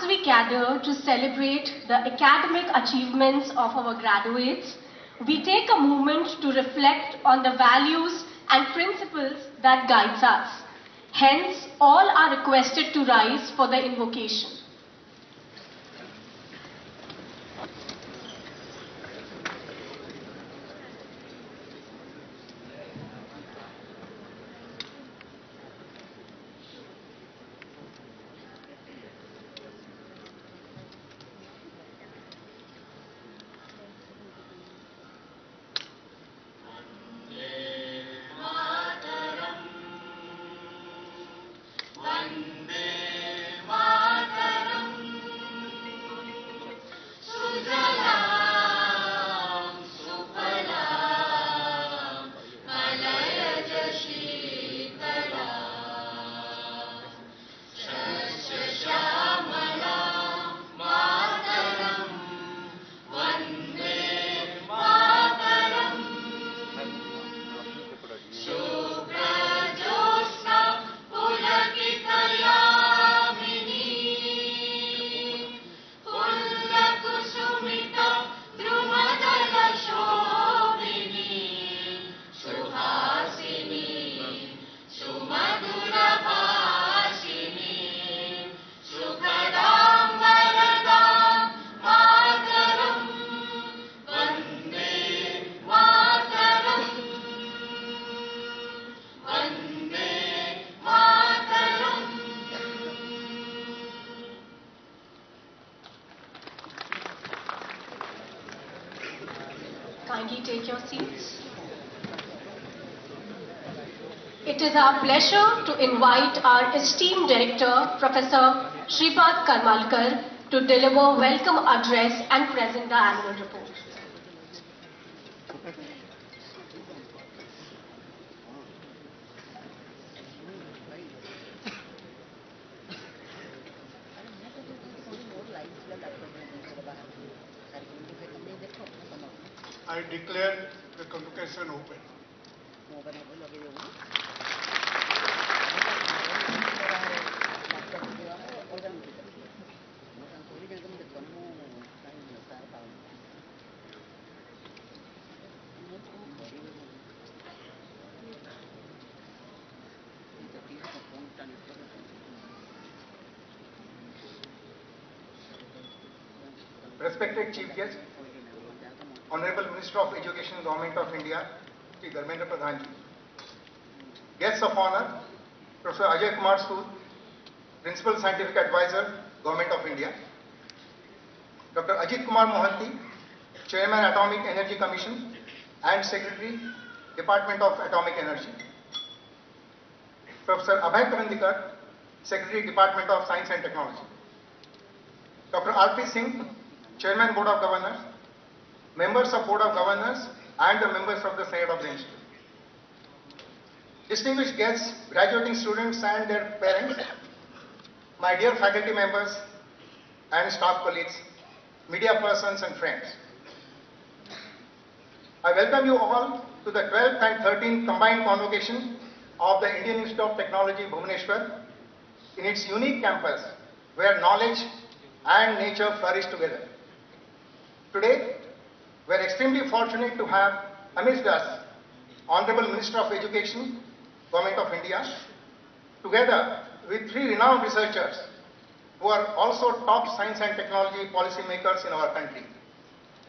As we gather to celebrate the academic achievements of our graduates, we take a moment to reflect on the values and principles that guides us. Hence, all are requested to rise for the invocation. Kindly take your seats. It is our pleasure to invite our esteemed director, Professor Shripad Karmalkar, to deliver welcome address and present the annual report. I declare the convocation open. Respected Chief Guest, Honorable Minister of Education, Government of India, Shri Dharmendra Pradhan Ji. Guests of honor, Professor Ajay Kumar Sood, Principal Scientific Advisor, Government of India. Dr. Ajit Kumar Mohanty, Chairman Atomic Energy Commission and Secretary, Department of Atomic Energy. Professor Abhay Karandikar, Secretary, Department of Science and Technology. Dr. R.P. Singh, Chairman, Board of Governors, members of Board of Governors and the members of the Senate of the Institute. Distinguished guests, graduating students and their parents, my dear faculty members and staff colleagues, media persons and friends. I welcome you all to the 12th and 13th combined convocation of the Indian Institute of Technology, Bhubaneswar, in its unique campus where knowledge and nature flourish together. Today, we are extremely fortunate to have amidst us Honorable Minister of Education, Government of India, together with 3 renowned researchers who are also top science and technology policy makers in our country.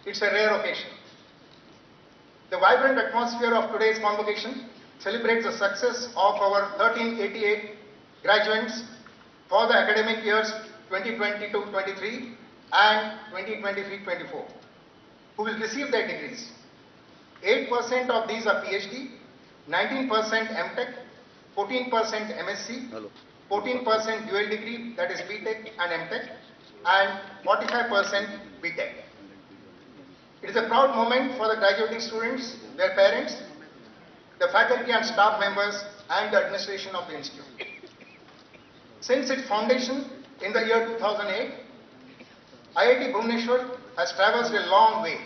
It's a rare occasion. The vibrant atmosphere of today's convocation celebrates the success of our 1388 graduates for the academic years 2022-23 and 2023-24, who will receive their degrees. 8% of these are PhD, 19% MTech, 14% MSc, 14% dual degree, that is BTech and MTech, and 45% BTech. It is a proud moment for the graduating students, their parents, the faculty and staff members, and the administration of the institute. Since its foundation in the year 2008, IIT Bhubaneswar has traversed a long way.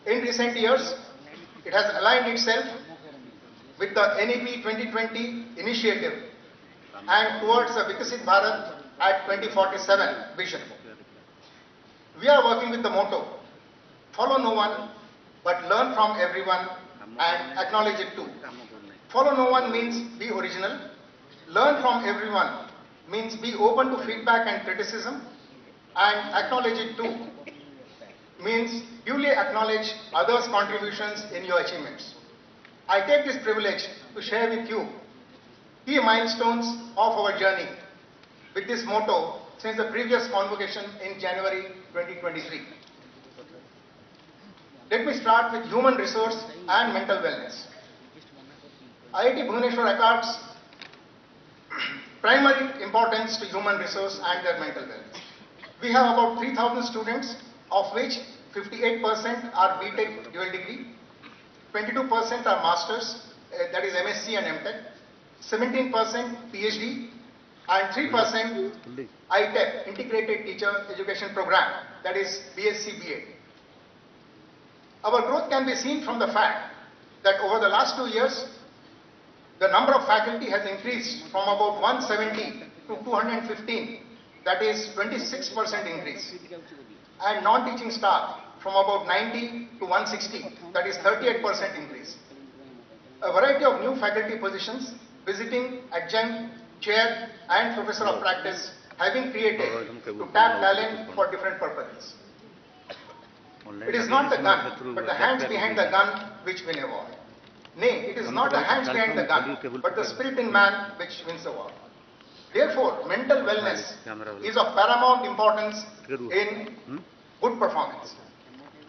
In recent years, it has aligned itself with the NEP 2020 initiative and towards the Vikasit Bharat at 2047 vision. We are working with the motto, follow no one, but learn from everyone and acknowledge it too. Follow no one means be original. Learn from everyone means be open to feedback and criticism, and acknowledge it too means duly acknowledge others' contributions in your achievements. I take this privilege to share with you key milestones of our journey with this motto since the previous convocation in January 2023. Let me start with human resource and mental wellness. IIT Bhubaneswar accords primary importance to human resource and their mental wellness. We have about 3,000 students, of which 58% are BTech dual degree, 22% are masters, that is MSc and MTech, 17% PhD, and 3% ITEP, Integrated Teacher Education Program, that is BSc BA. Our growth can be seen from the fact that over the last 2 years, the number of faculty has increased from about 170 to 215, that is 26% increase, and non-teaching staff from about 90 to 160, that is 38% increase. A variety of new faculty positions, visiting, adjunct, chair, and professor of practice have been created to tap talent for different purposes. It is not the gun, but the hands behind the gun which win a war. Nay, it is not the hands behind the gun, but the spirit in man which wins the war. Therefore, mental wellness is of paramount importance in good performance.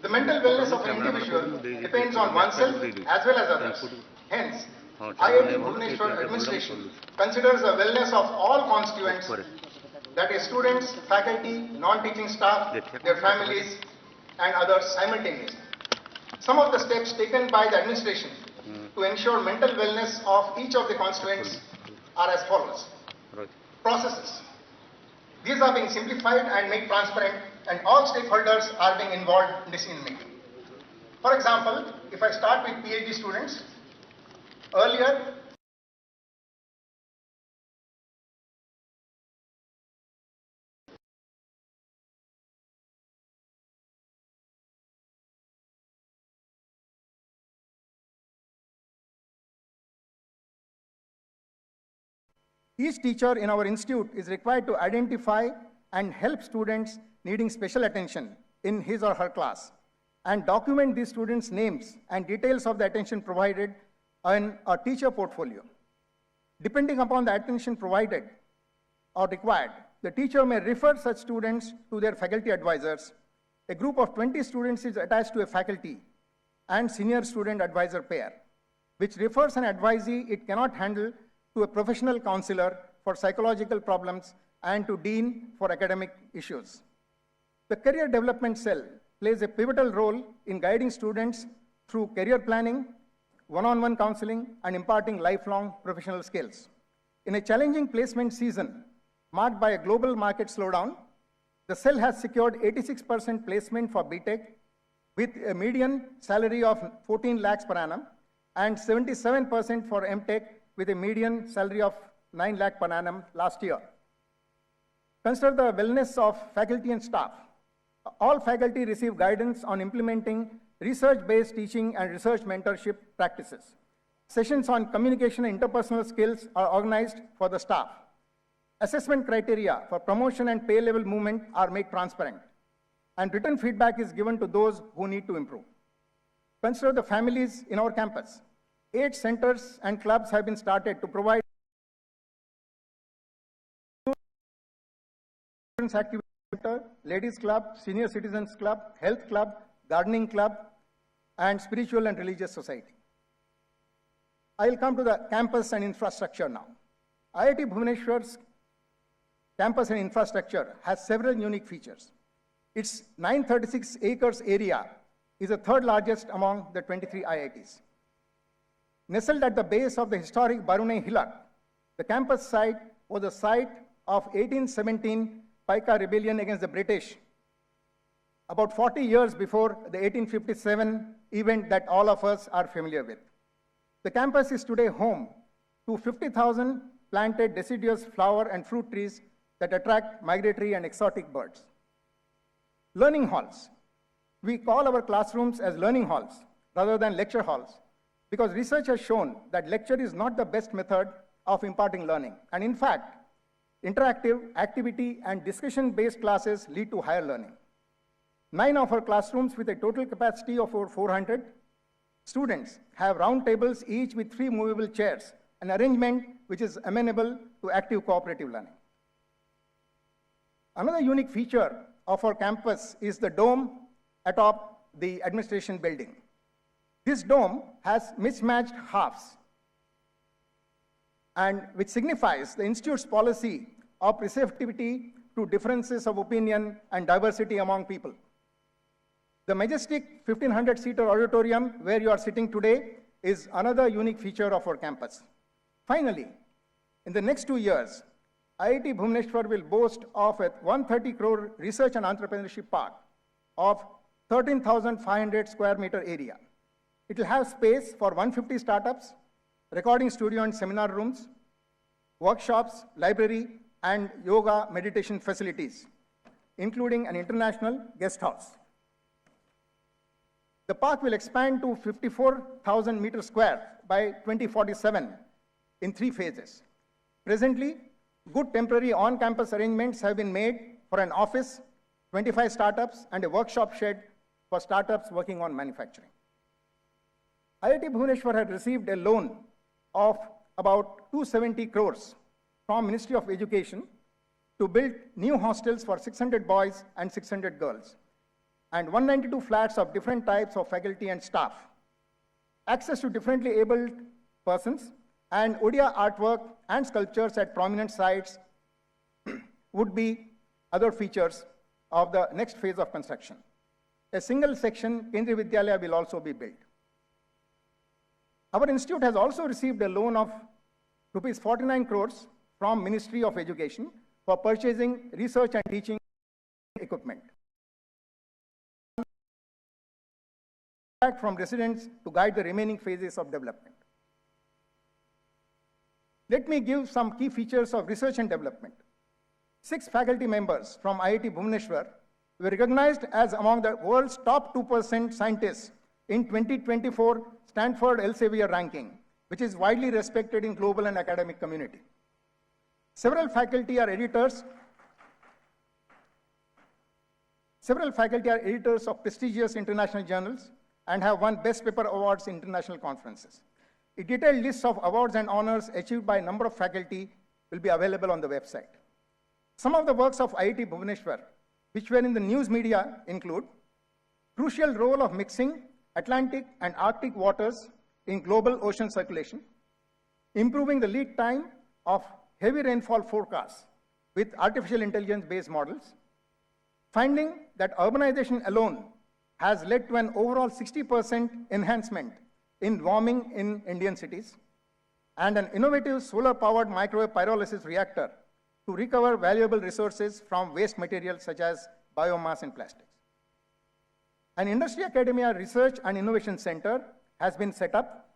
The mental wellness of an individual depends on oneself as well as others. Hence, IIT Bhubaneswar administration considers the wellness of all constituents, that is students, faculty, non-teaching staff, their families, and others simultaneously. Some of the steps taken by the administration to ensure mental wellness of each of the constituents are as follows. Processes. These are being simplified and made transparent, and all stakeholders are being involved in decision making. For example, if I start with PhD students, earlier each teacher in our institute is required to identify and help students needing special attention in his or her class and document these students' names and details of the attention provided in a teacher portfolio. Depending upon the attention provided or required, the teacher may refer such students to their faculty advisors. A group of 20 students is attached to a faculty and senior student advisor pair, which refers an advisee it cannot handle to a professional counselor for psychological problems and to dean for academic issues. The career development cell plays a pivotal role in guiding students through career planning, one-on-one counseling, and imparting lifelong professional skills. In a challenging placement season marked by a global market slowdown, the cell has secured 86% placement for BTech with a median salary of 14 lakhs per annum and 77% for MTech with a median salary of 9 lakh per annum last year. Consider the wellness of faculty and staff. All faculty receive guidance on implementing research-based teaching and research mentorship practices. Sessions on communication and interpersonal skills are organized for the staff. Assessment criteria for promotion and pay level movement are made transparent, and written feedback is given to those who need to improve. Consider the families in our campus. 8 centers and clubs have been started to provide students activity center, ladies club, senior citizens club, health club, gardening club, and spiritual and religious society. I will come to the campus and infrastructure now. IIT Bhubaneswar's campus and infrastructure has several unique features. Its 936 acres area is the 3rd largest among the 23 IITs. Nestled at the base of the historic Barunai Hillock, the campus site was the site of 1817 Paika rebellion against the British, about 40 years before the 1857 event that all of us are familiar with. The campus is today home to 50,000 planted deciduous flower and fruit trees that attract migratory and exotic birds. Learning halls. We call our classrooms as learning halls rather than lecture halls because research has shown that lecture is not the best method of imparting learning. And in fact, interactive, activity, and discussion-based classes lead to higher learning. 9 of our classrooms with a total capacity of over 400 students have round tables, each with 3 movable chairs, an arrangement which is amenable to active cooperative learning. Another unique feature of our campus is the dome atop the administration building. This dome has mismatched halves, and which signifies the institute's policy of receptivity to differences of opinion and diversity among people. The majestic 1,500-seater auditorium where you are sitting today is another unique feature of our campus. Finally, in the next 2 years, IIT Bhubaneswar will boast of a 130 crore research and entrepreneurship park of 13,500 square meter area. It will have space for 150 startups, recording studio and seminar rooms, workshops, library, and yoga meditation facilities, including an international guest house. The park will expand to 54,000 meters square by 2047 in 3 phases. Presently, good temporary on-campus arrangements have been made for an office, 25 startups, and a workshop shed for startups working on manufacturing. IIT Bhubaneswar had received a loan of about 270 crores from Ministry of Education to build new hostels for 600 boys and 600 girls, and 192 flats of different types of faculty and staff. Access to differently abled persons and Odia artwork and sculptures at prominent sites would be other features of the next phase of construction. A single section, Kendriya Vidyalaya, will also be built. Our institute has also received a loan of rupees 49 crores from Ministry of Education for purchasing research and teaching equipment. From residents to guide the remaining phases of development. Let me give some key features of research and development. 6 faculty members from IIT Bhubaneswar were recognized as among the world's top 2% scientists in 2024 Stanford Elsevier ranking, which is widely respected in global and academic community. Several faculty are editors of prestigious international journals and have won Best Paper Awards in international conferences. A detailed list of awards and honors achieved by a number of faculty will be available on the website. Some of the works of IIT Bhubaneswar, which were in the news media, include crucial role of mixing Atlantic and Arctic waters in global ocean circulation, improving the lead time of heavy rainfall forecasts with artificial intelligence-based models, finding that urbanization alone has led to an overall 60% enhancement in warming in Indian cities, and an innovative solar-powered microwave pyrolysis reactor to recover valuable resources from waste materials such as biomass and plastics. An Industry Academia Research and Innovation Center has been set up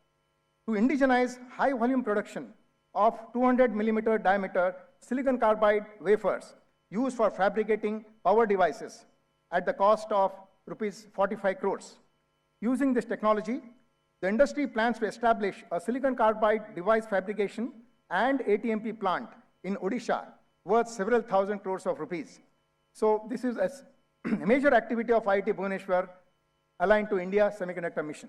to indigenize high-volume production of 200 millimeter diameter silicon carbide wafers used for fabricating power devices at the cost of rupees 45 crores. Using this technology, the industry plans to establish a silicon carbide device fabrication and ATMP plant in Odisha worth several thousand crores of rupees. So this is a major activity of IIT Bhubaneswar aligned to India's semiconductor mission.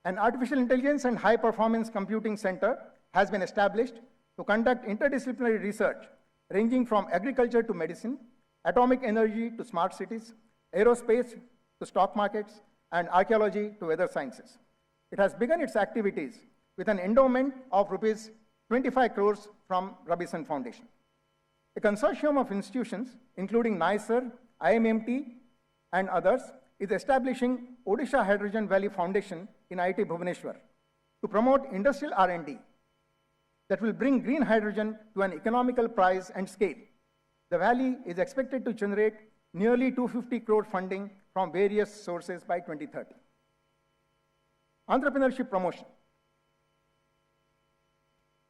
An artificial intelligence and high performance computing center has been established to conduct interdisciplinary research ranging from agriculture to medicine, atomic energy to smart cities, aerospace to stock markets, and archaeology to weather sciences. It has begun its activities with an endowment of rupees 25 crores from Robinson Foundation. A consortium of institutions, including NICER, IMMT, and others, is establishing Odisha Hydrogen Valley Foundation in IIT Bhubaneswar to promote industrial R&D that will bring green hydrogen to an economical price and scale. The valley is expected to generate nearly 250 crore funding from various sources by 2030. Entrepreneurship promotion.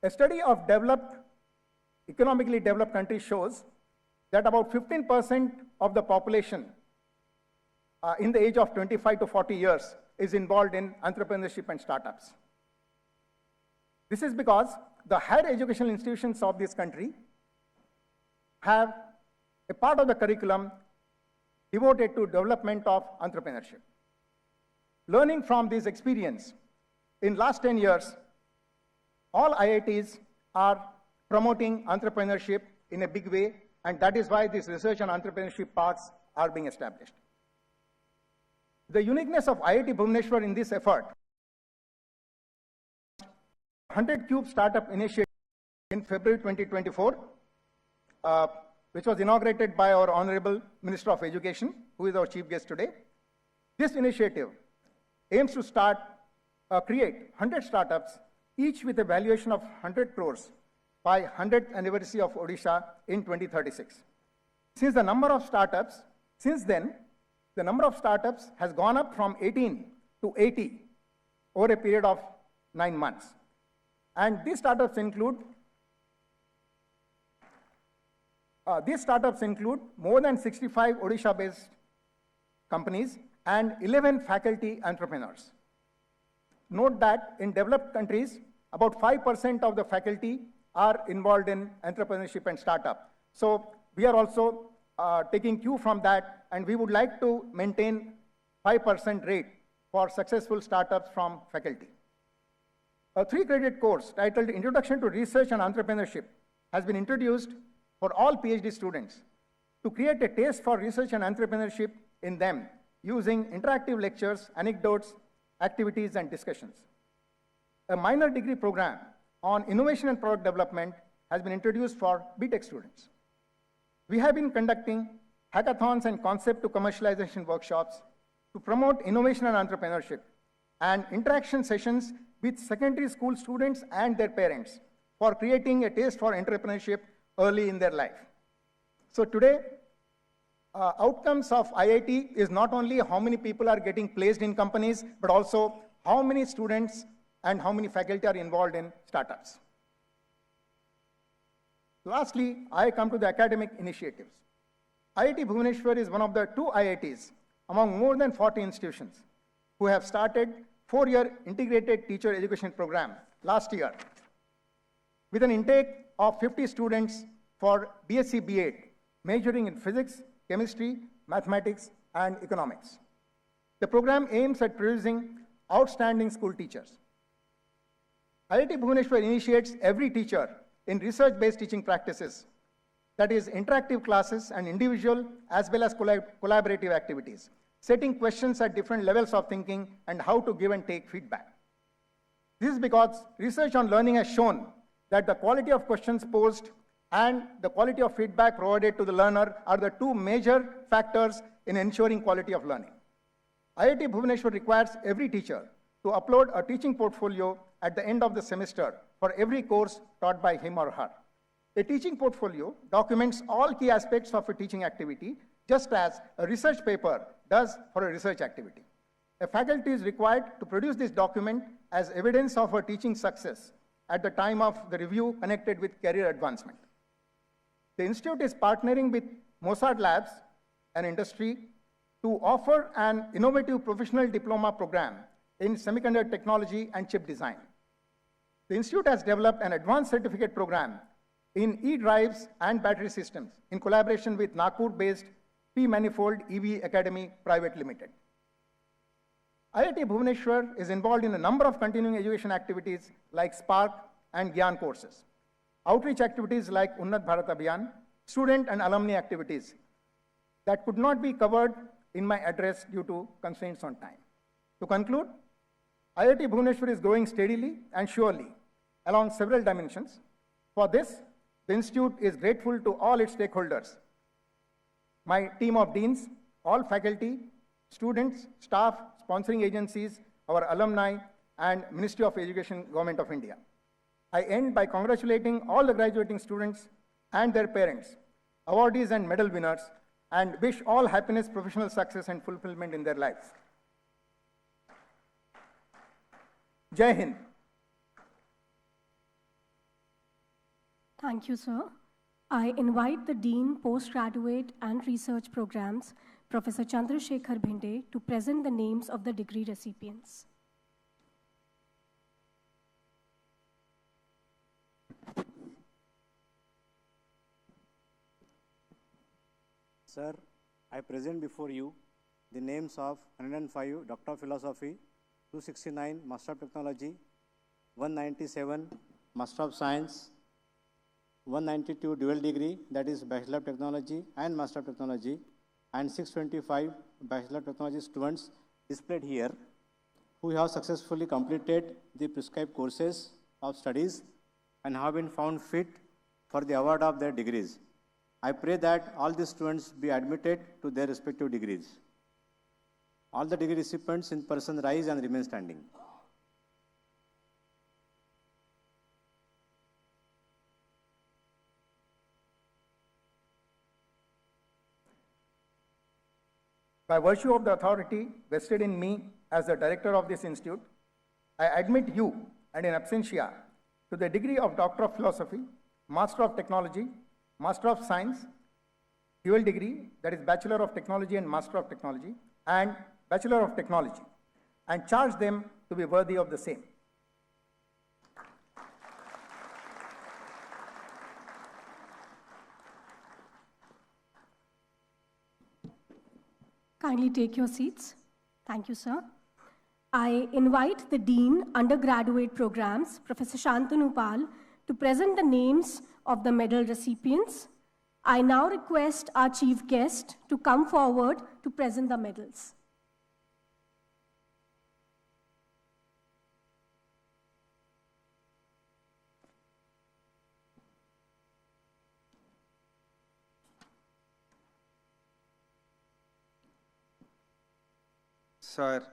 A study of developed economically developed countries shows that about 15% of the population in the age of 25 to 40 years is involved in entrepreneurship and startups. This is because the higher educational institutions of this country have a part of the curriculum devoted to development of entrepreneurship. Learning from this experience, in last 10 years, all IITs are promoting entrepreneurship in a big way, and that is why these research and entrepreneurship parks are being established. The uniqueness of IIT Bhubaneswar in this effort, 100 Cube Startup Initiative in February 2024, which was inaugurated by our Honorable Minister of Education, who is our chief guest today. This initiative aims to create 100 startups, each with a valuation of 100 crores by 100th anniversary of Odisha in 2036. Since then, the number of startups has gone up from 18 to 80 over a period of 9 months. And these startups include more than 65 Odisha-based companies and 11 faculty entrepreneurs. Note that in developed countries, about 5% of the faculty are involved in entrepreneurship and startup. So we are also taking cue from that, and we would like to maintain 5% rate for successful startups from faculty. A 3-credit course titled Introduction to Research and Entrepreneurship has been introduced for all PhD students to create a taste for research and entrepreneurship in them using interactive lectures, anecdotes, activities, and discussions. A minor degree program on innovation and product development has been introduced for BTech students. We have been conducting hackathons and concept to commercialization workshops to promote innovation and entrepreneurship, and interaction sessions with secondary school students and their parents for creating a taste for entrepreneurship early in their life. So today, outcomes of IIT is not only how many people are getting placed in companies, but also how many students and how many faculty are involved in startups. Lastly, I come to the academic initiatives. IIT Bhubaneswar is one of the 2 IITs among more than 40 institutions who have started 4-year integrated teacher education program last year with an intake of 50 students for BSc B.Ed, majoring in physics, chemistry, mathematics, and economics. The program aims at producing outstanding school teachers. IIT Bhubaneswar initiates every teacher in research-based teaching practices, that is interactive classes and individual as well as collaborative activities, setting questions at different levels of thinking and how to give and take feedback. This is because research on learning has shown that the quality of questions posed and the quality of feedback provided to the learner are the 2 major factors in ensuring quality of learning. IIT Bhubaneswar requires every teacher to upload a teaching portfolio at the end of the semester for every course taught by him or her. A teaching portfolio documents all key aspects of a teaching activity, just as a research paper does for a research activity. A faculty is required to produce this document as evidence of her teaching success at the time of the review connected with career advancement. The institute is partnering with Mossad Labs, an industry, to offer an innovative professional diploma program in semiconductor technology and chip design. The institute has developed an advanced certificate program in e-drives and battery systems in collaboration with Nagpur-based P-Manifold EV Academy Private Limited. IIT Bhubaneswar is involved in a number of continuing education activities like Spark and Gyan courses, outreach activities like Unnat Bharat Abhiyan, student and alumni activities that could not be covered in my address due to constraints on time. To conclude, IIT Bhubaneswar is growing steadily and surely along several dimensions. For this, the institute is grateful to all its stakeholders, my team of deans, all faculty, students, staff, sponsoring agencies, our alumni, and Ministry of Education, Government of India. I end by congratulating all the graduating students and their parents, awardees and medal winners, and wish all happiness, professional success, and fulfillment in their lives. Jai Hind. Thank you, sir. I invite the Dean, Postgraduate and Research Programs, Professor Chandrasekhar Bhinde, to present the names of the degree recipients. Sir, I present before you the names of 105 Doctor of Philosophy, 269 Master of Technology, 197 Master of Science, 192 dual degree, that is Bachelor of Technology and Master of Technology, and 625 Bachelor of Technology students displayed here who have successfully completed the prescribed courses of studies and have been found fit for the award of their degrees. I pray that all the students be admitted to their respective degrees. All the degree recipients in person rise and remain standing. By virtue of the authority vested in me as the director of this institute, I admit you and in absentia to the degree of Doctor of Philosophy, Master of Technology, Master of Science, dual degree, that is Bachelor of Technology and Master of Technology, and Bachelor of Technology, and charge them to be worthy of the same. Kindly take your seats. Thank you, sir. I invite the Dean, Undergraduate Programs, Professor Shantanu Pal, to present the names of the medal recipients. I now request our chief guest to come forward to present the medals. Sir,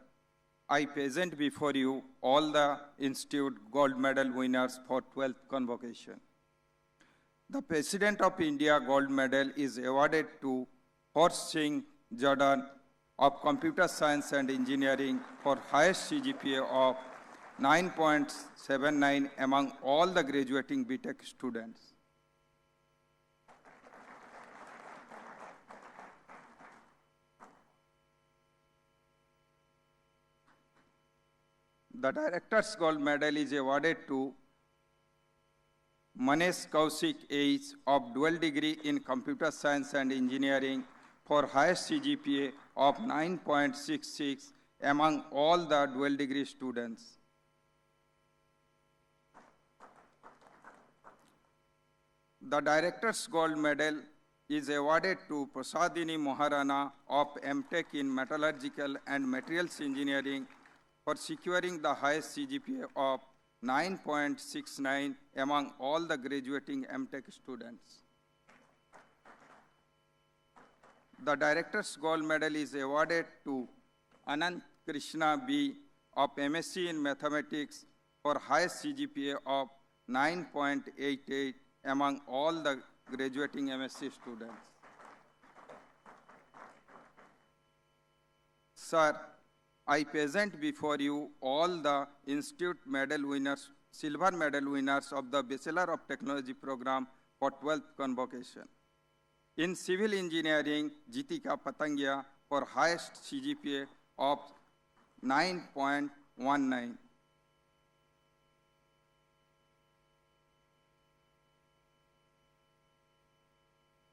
I present before you all the Institute Gold Medal winners for 12th convocation. The President of India Gold Medal is awarded to Horst Singh Jordan of Computer Science and Engineering for highest CGPA of 9.79 among all the graduating BTech students. The Director's Gold Medal is awarded to Manesh Kaushik H of dual degree in Computer Science and Engineering for highest CGPA of 9.66 among all the dual degree students. The Director's Gold Medal is awarded to Prasadini Maharana of MTech in Metallurgical and Materials Engineering for securing the highest CGPA of 9.69 among all the graduating MTech students. The Director's Gold Medal is awarded to Anant Krishna B of MSc in Mathematics for highest CGPA of 9.88 among all the graduating MSc students. Sir, I present before you all the Institute medal winners, silver medal winners of the Bachelor of Technology program for 12th convocation. In Civil Engineering, Jitika Patangia for highest CGPA of 9.19.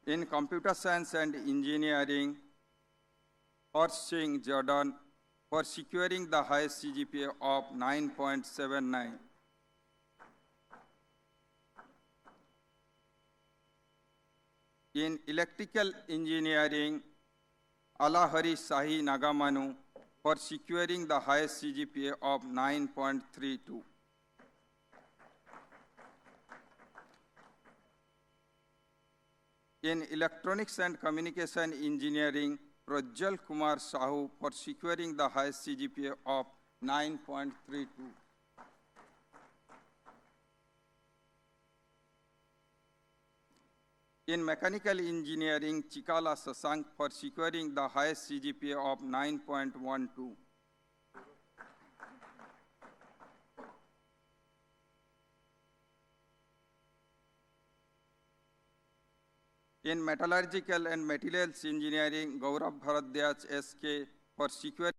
In Computer Science and Engineering, Horst Singh Jordan for securing the highest CGPA of 9.79. In Electrical Engineering, Alahari Sahi Nagamanu for securing the highest CGPA of 9.32. In Electronics and Communication Engineering, Prajjal Kumar Sahu for securing the highest CGPA of 9.32. In Mechanical Engineering, Chikala Sasank for securing the highest CGPA of 9.12. In metallurgical and materials engineering, Gaurav Bharadwaj SK for securing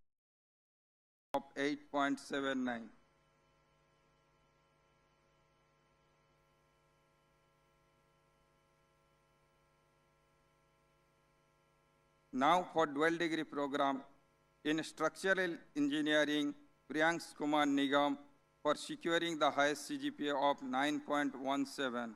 of 8.79. Now for dual degree program in structural engineering, Priyansh Kumar Nigam for securing the highest CGPA of 9.17.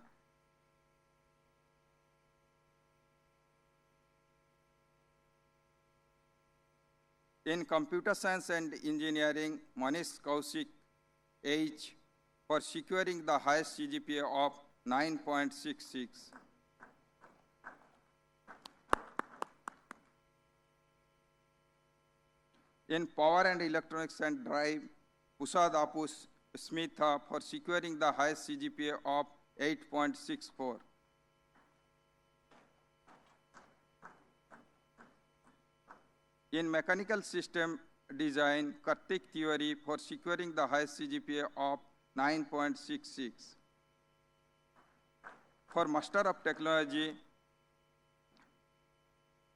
In computer science and engineering, Manish Kaushik H for securing the highest CGPA of 9.66. In power and electronics and drive, Usad Apus Smitha for securing the highest CGPA of 8.64. In mechanical system design, Kartik Tiwari for securing the highest CGPA of 9.66. For Master of Technology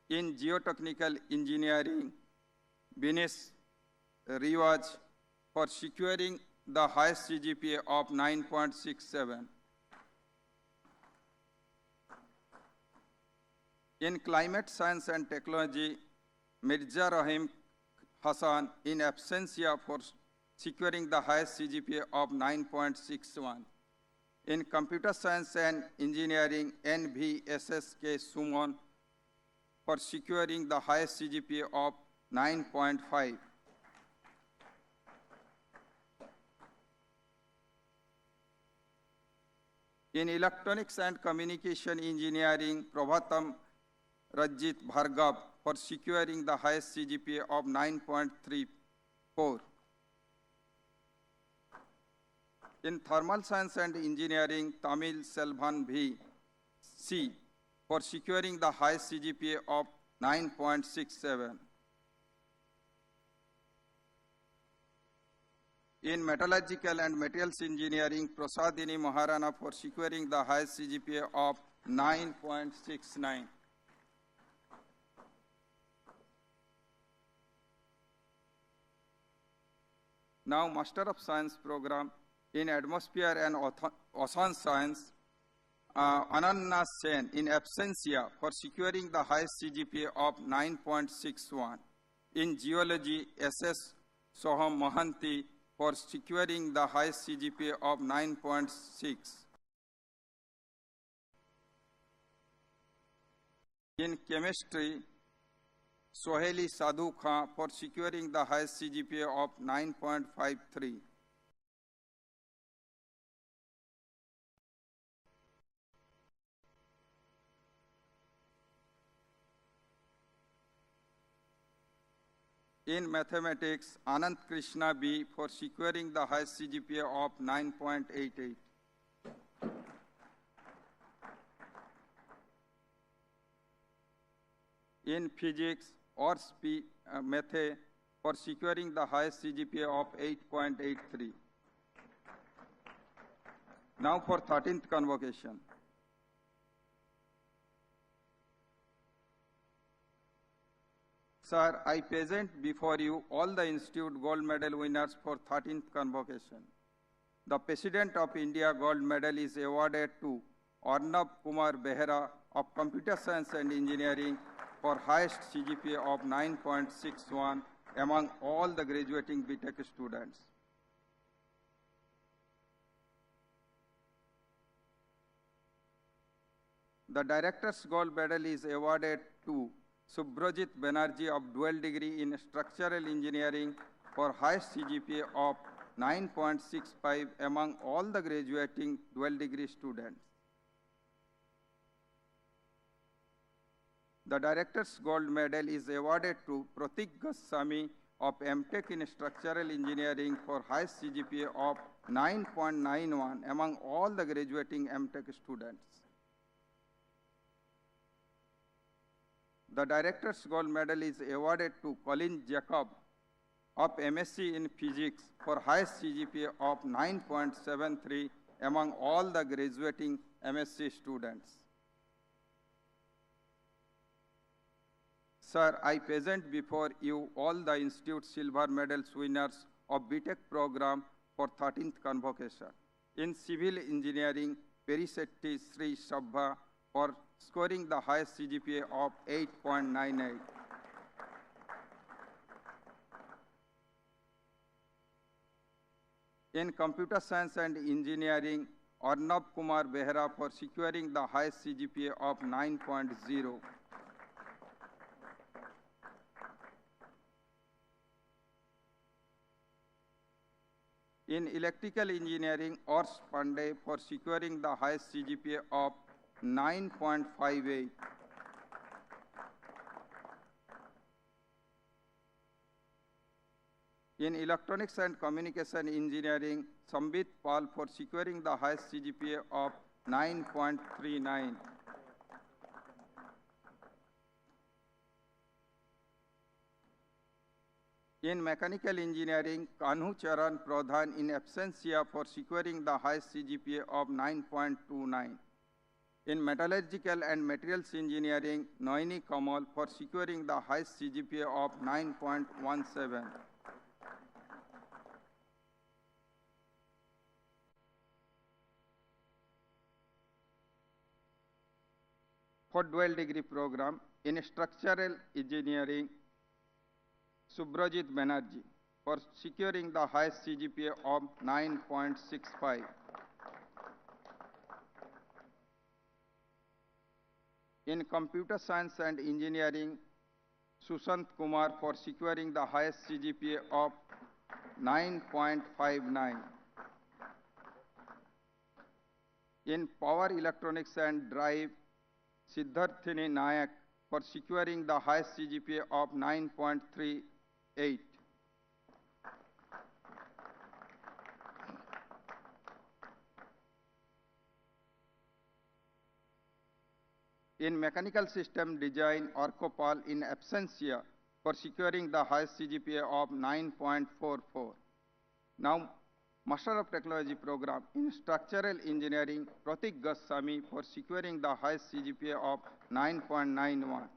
in Geotechnical Engineering, Binesh Riwaj for securing the highest CGPA of 9.67. In climate science and technology, Mirza Rahim Hassan in absentia for securing the highest CGPA of 9.61. In computer science and engineering, NVSSK Suman for securing the highest CGPA of 9.5. In electronics and communication engineering, Prabhatam Rajit Bhargav for securing the highest CGPA of 9.34. In thermal science and engineering, Tamil Selvan V. C. for securing the highest CGPA of 9.67. In metallurgical and materials engineering, Prasadini Maharana for securing the highest CGPA of 9.69. Now, Master of Science program in Atmosphere and Ocean Science, Ananya Sen in absentia for securing the highest CGPA of 9.61. In Geology, SS Soham Mahanti for securing the highest CGPA of 9.6. In Chemistry, Soheli Sadhu Khan for securing the highest CGPA of 9.53. In mathematics, Anand Krishna B for securing the highest CGPA of 9.88. In physics, Ors P. Methe for securing the highest CGPA of 8.83. Now for 13th convocation. Sir, I present before you all the Institute Gold Medal winners for 13th convocation. The President of India Gold Medal is awarded to Arnab Kumar Behera of Computer Science and Engineering for highest CGPA of 9.61 among all the graduating BTech students. The Director's Gold Medal is awarded to Subhrojit Banerjee of dual degree in Structural Engineering for highest CGPA of 9.65 among all the graduating dual degree students. The Director's Gold Medal is awarded to Pratik Goswami of MTech in Structural Engineering for highest CGPA of 9.91 among all the graduating MTech students. The Director's Gold Medal is awarded to Colin Jacob of MSc in Physics for highest CGPA of 9.73 among all the graduating MSc students. Sir, I present before you all the Institute Silver Medals winners of BTech program for 13th convocation. In Civil Engineering, Perisetti Sri Shabha for scoring the highest CGPA of 8.98. In Computer Science and Engineering, Arnab Kumar Behra for securing the highest CGPA of 9.0. In Electrical Engineering, Ors Pandey for securing the highest CGPA of 9.58. In Electronics and Communication Engineering, Sambit Pal for securing the highest CGPA of 9.39. In Mechanical Engineering, Kanhu Charan Pradhan in absentia for securing the highest CGPA of 9.29. In Metallurgical and Materials Engineering, Noini Kamal for securing the highest CGPA of 9.17. For dual degree program, in Structural Engineering, Subrajit Banerjee for securing the highest CGPA of 9.65. In Computer Science and Engineering, Sushant Kumar for securing the highest CGPA of 9.59. In Power Electronics and Drive, Siddharthini Nayak for securing the highest CGPA of 9.38. In Mechanical System Design, Orcopal in absentia for securing the highest CGPA of 9.44. Now, Master of Technology program in Structural Engineering, Pratik Goswami for securing the highest CGPA of 9.91.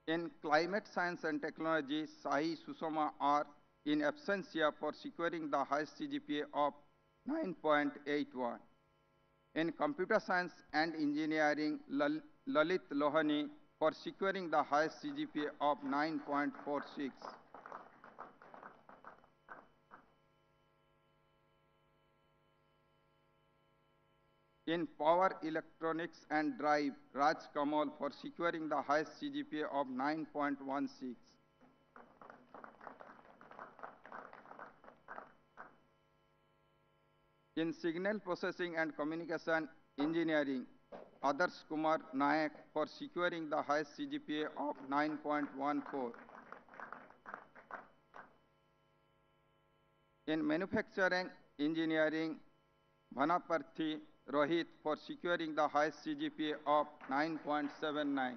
In Climate Science and Technology, Sahi Susoma R in absentia for securing the highest CGPA of 9.81. In Computer Science and Engineering, Lalit Lohani for securing the highest CGPA of 9.46. In Power Electronics and Drive, Raj Kamal for securing the highest CGPA of 9.16. In Signal Processing and Communication Engineering, Adarsh Kumar Nayak for securing the highest CGPA of 9.14. In Manufacturing Engineering, Bhanaparthi Rohit for securing the highest CGPA of 9.79.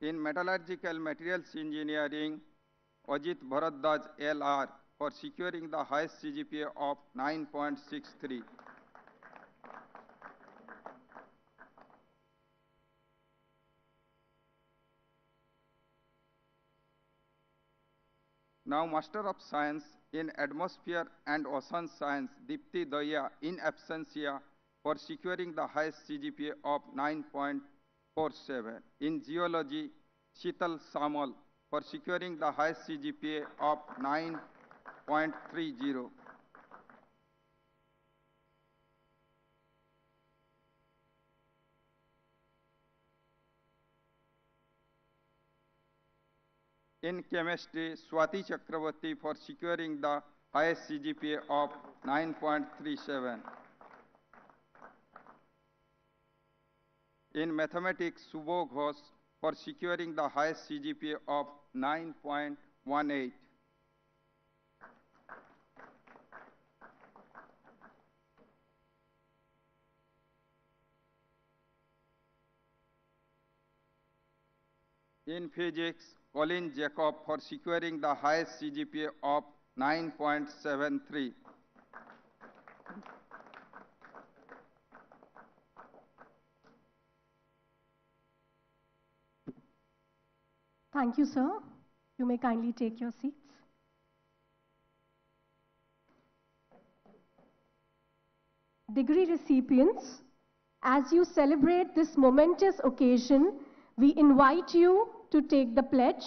In Metallurgical Materials Engineering, Ajit Bharadwaj LR for securing the highest CGPA of 9.63. Now, Master of Science in Atmosphere and Ocean Science, Dipti Daya in absentia for securing the highest CGPA of 9.47. In Geology, Sheetal Samal for securing the highest CGPA of 9.30. In Chemistry, Swati Chakravarti for securing the highest CGPA of 9.37. In Mathematics, Subho Ghosh for securing the highest CGPA of 9.18. In Physics, Colin Jacob for securing the highest CGPA of 9.73. Thank you, sir. You may kindly take your seats. Degree recipients, as you celebrate this momentous occasion, we invite you to take the pledge,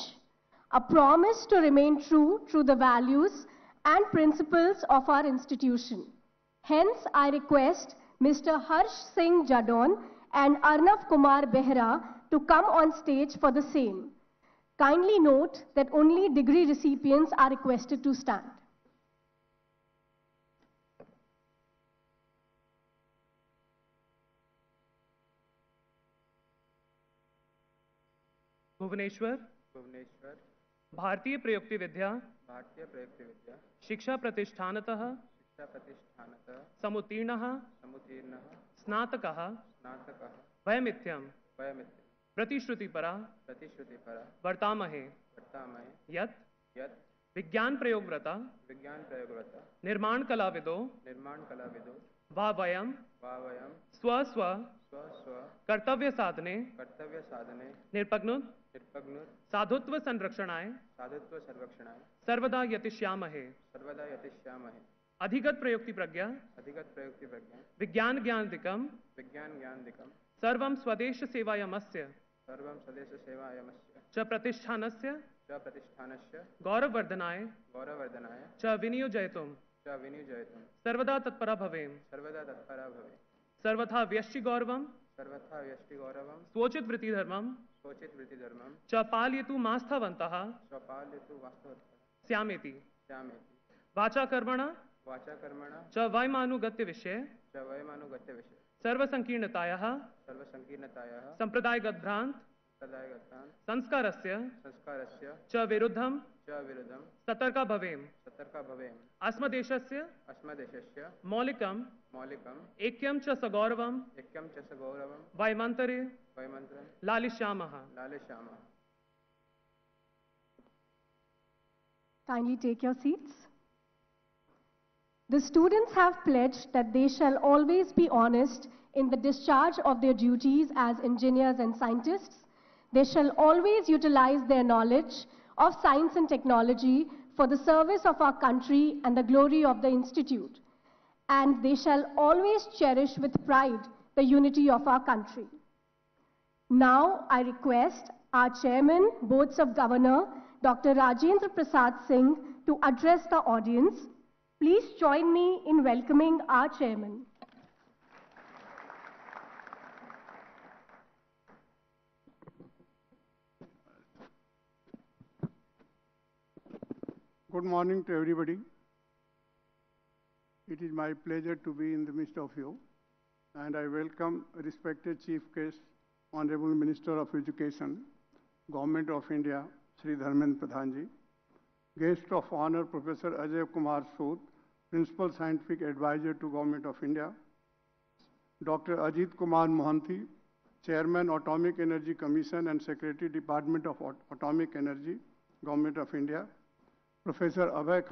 a promise to remain true to the values and principles of our institution. Hence, I request Mr. Harsh Singh Jadon and Arnav Kumar Behra to come on stage for the same. Kindly note that only degree recipients are requested to stand. Bhubaneswar Bhubaneswar भारतीय प्रयुक्ति विद्या भारतीय प्रयुक्ति विद्या शिक्षा प्रतिष्ठानतः शिक्षा प्रतिष्ठानतः समुत्तीर्णः समुत्तीर्णः स्नातकः स्नातकः वयमित्यं वयमिति प्रतिश्रुतिपरा प्रतिश्रुतिपरा वर्तामहे वर्तामहे यत् यत् विज्ञान प्रयोगव्रता विज्ञान प्रयोगव्रता निर्माण कलाविदो निर्माण कलाविदो वा वयं वा वयं स्व स्व स्व स्व कर्तव्य साधने कर्तव्य साधने निर्पग्नुत निर्पग्नुत साधुत्व संरक्षणाय साधुत्व सर्वक्षणाय सर्वदा यतिष्यामहे सर्वदा यतिष्यामहे अधिगत प्रयुक्ति प्रज्ञा अधिगत प्रयुक्ति प्रज्ञा विज्ञान ज्ञानदिकं विज्ञान ज्ञानदिकं सर्वं स्वदेश सेवायमस्य सर्वं स्वदेश सेवायमस्य च प्रतिष्ठानस्य च प्रतिष्ठानस्य गौरववर्धनाय गौरवर्धनाय च विनियोजयितुं च विनियोजयितुं सर्वदा तत्परा भवेम सर्वदा तत्परा भवे सर्वथा व्यष्टि गौरवं सर्वथा व्यष्टि गौरवं स्वोचित वृत्ति धर्मं शोचित वृत्तिधर्मं च पालयतु मास्थवन्तः स्वपाल्यतु वास्तवतः स्यामेति स्यामेति वाचा कर्मणा वाचा कर्मणा च वयमानुगत्य विषये च वयमानुगत्य विषये सर्वसंकीर्णतायाः सर्वसंकीर्णतायाः संप्रदायगत भ्रांत तदागतान् संस्कारस्य संस्कारस्य च विरुद्धं च विरुद्धं सतर्का भवेम सतर्का भवेम अस्मदेशस्य अस्मदेशस्य मौलिकं मौलिकं ऐक्यं च सगौरवं ऐक्यं च सगौरवं वयमन्तरे वयमन्त्रं लालिष्यामः लालिष्यामः. Kindly take your seats. The students have pledged that they shall always be honest in the discharge of their duties as engineers and scientists. They shall always utilize their knowledge of science and technology for the service of our country and the glory of the institute. And they shall always cherish with pride the unity of our country. Now I request our Chairman, Boards of Governor, Dr. Rajendra Prasad Singh, to address the audience. Please join me in welcoming our Chairman. Good morning to everybody. It is my pleasure to be in the midst of you, and I welcome respected Chief Guest, Honorable Minister of Education, Government of India, Shri Dharmendra Pradhanji, Guest of Honor, Professor Ajay Kumar Sood, Principal Scientific Advisor to Government of India, Dr. Ajit Kumar Mohanty, Chairman, Atomic Energy Commission and Secretary, Department of Atomic Energy, Government of India, Professor Abhay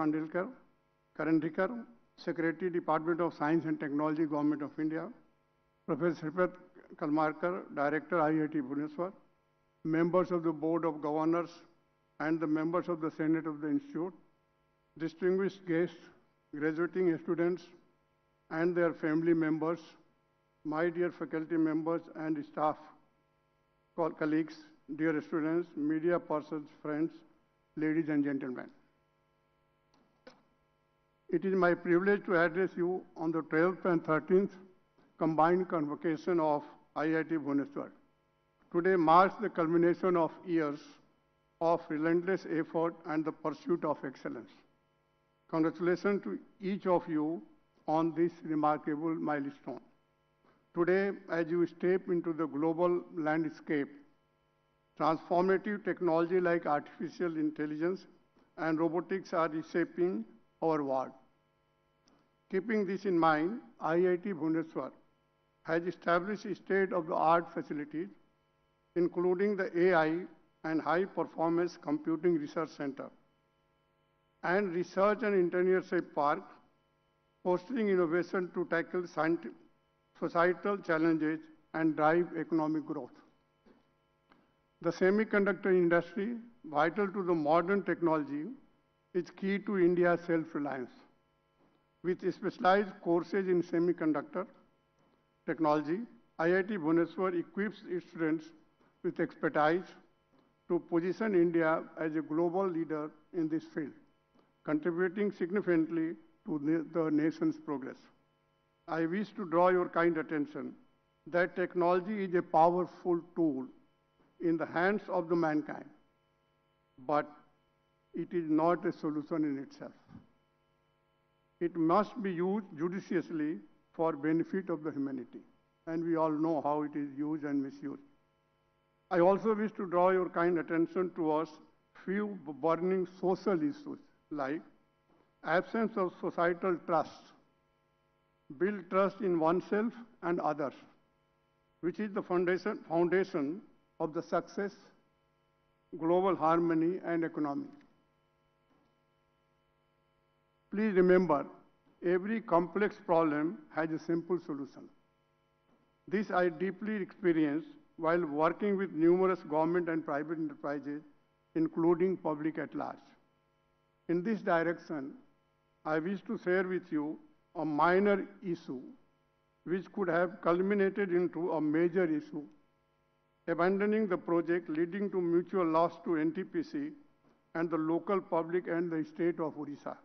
Karandikar, Secretary, Department of Science and Technology, Government of India, Professor Sripat Kalmarkar, Director, IIT Bhubaneswar, members of the Board of Governors and the members of the Senate of the Institute, distinguished guests, graduating students and their family members, my dear faculty members and staff, colleagues, dear students, media persons, friends, ladies and gentlemen. It is my privilege to address you on the 12th and 13th combined convocation of IIT Bhubaneswar. Today marks the culmination of years of relentless effort and the pursuit of excellence. Congratulations to each of you on this remarkable milestone. Today, as you step into the global landscape, transformative technology like artificial intelligence and robotics are reshaping our world. Keeping this in mind, IIT Bhubaneswar has established state-of-the-art facilities, including the AI and High Performance Computing Research Center. and research and entrepreneurship park, fostering innovation to tackle societal challenges and drive economic growth. The semiconductor industry, vital to the modern technology, is key to India's self-reliance. With specialized courses in semiconductor technology, IIT Bhubaneswar equips its students with expertise to position India as a global leader in this field, contributing significantly to the nation's progress. I wish to draw your kind attention that technology is a powerful tool in the hands of the mankind, but it is not a solution in itself. It must be used judiciously for benefit of the humanity, and we all know how it is used and misused. I also wish to draw your kind attention towards few burning social issues like absence of societal trust, build trust in oneself and others, which is the foundation of the success, global harmony, and economy. Please remember, every complex problem has a simple solution. This I deeply experienced while working with numerous government and private enterprises, including public at large. In this direction, I wish to share with you a minor issue which could have culminated into a major issue, abandoning the project leading to mutual loss to NTPC and the local public and the state of Odisha.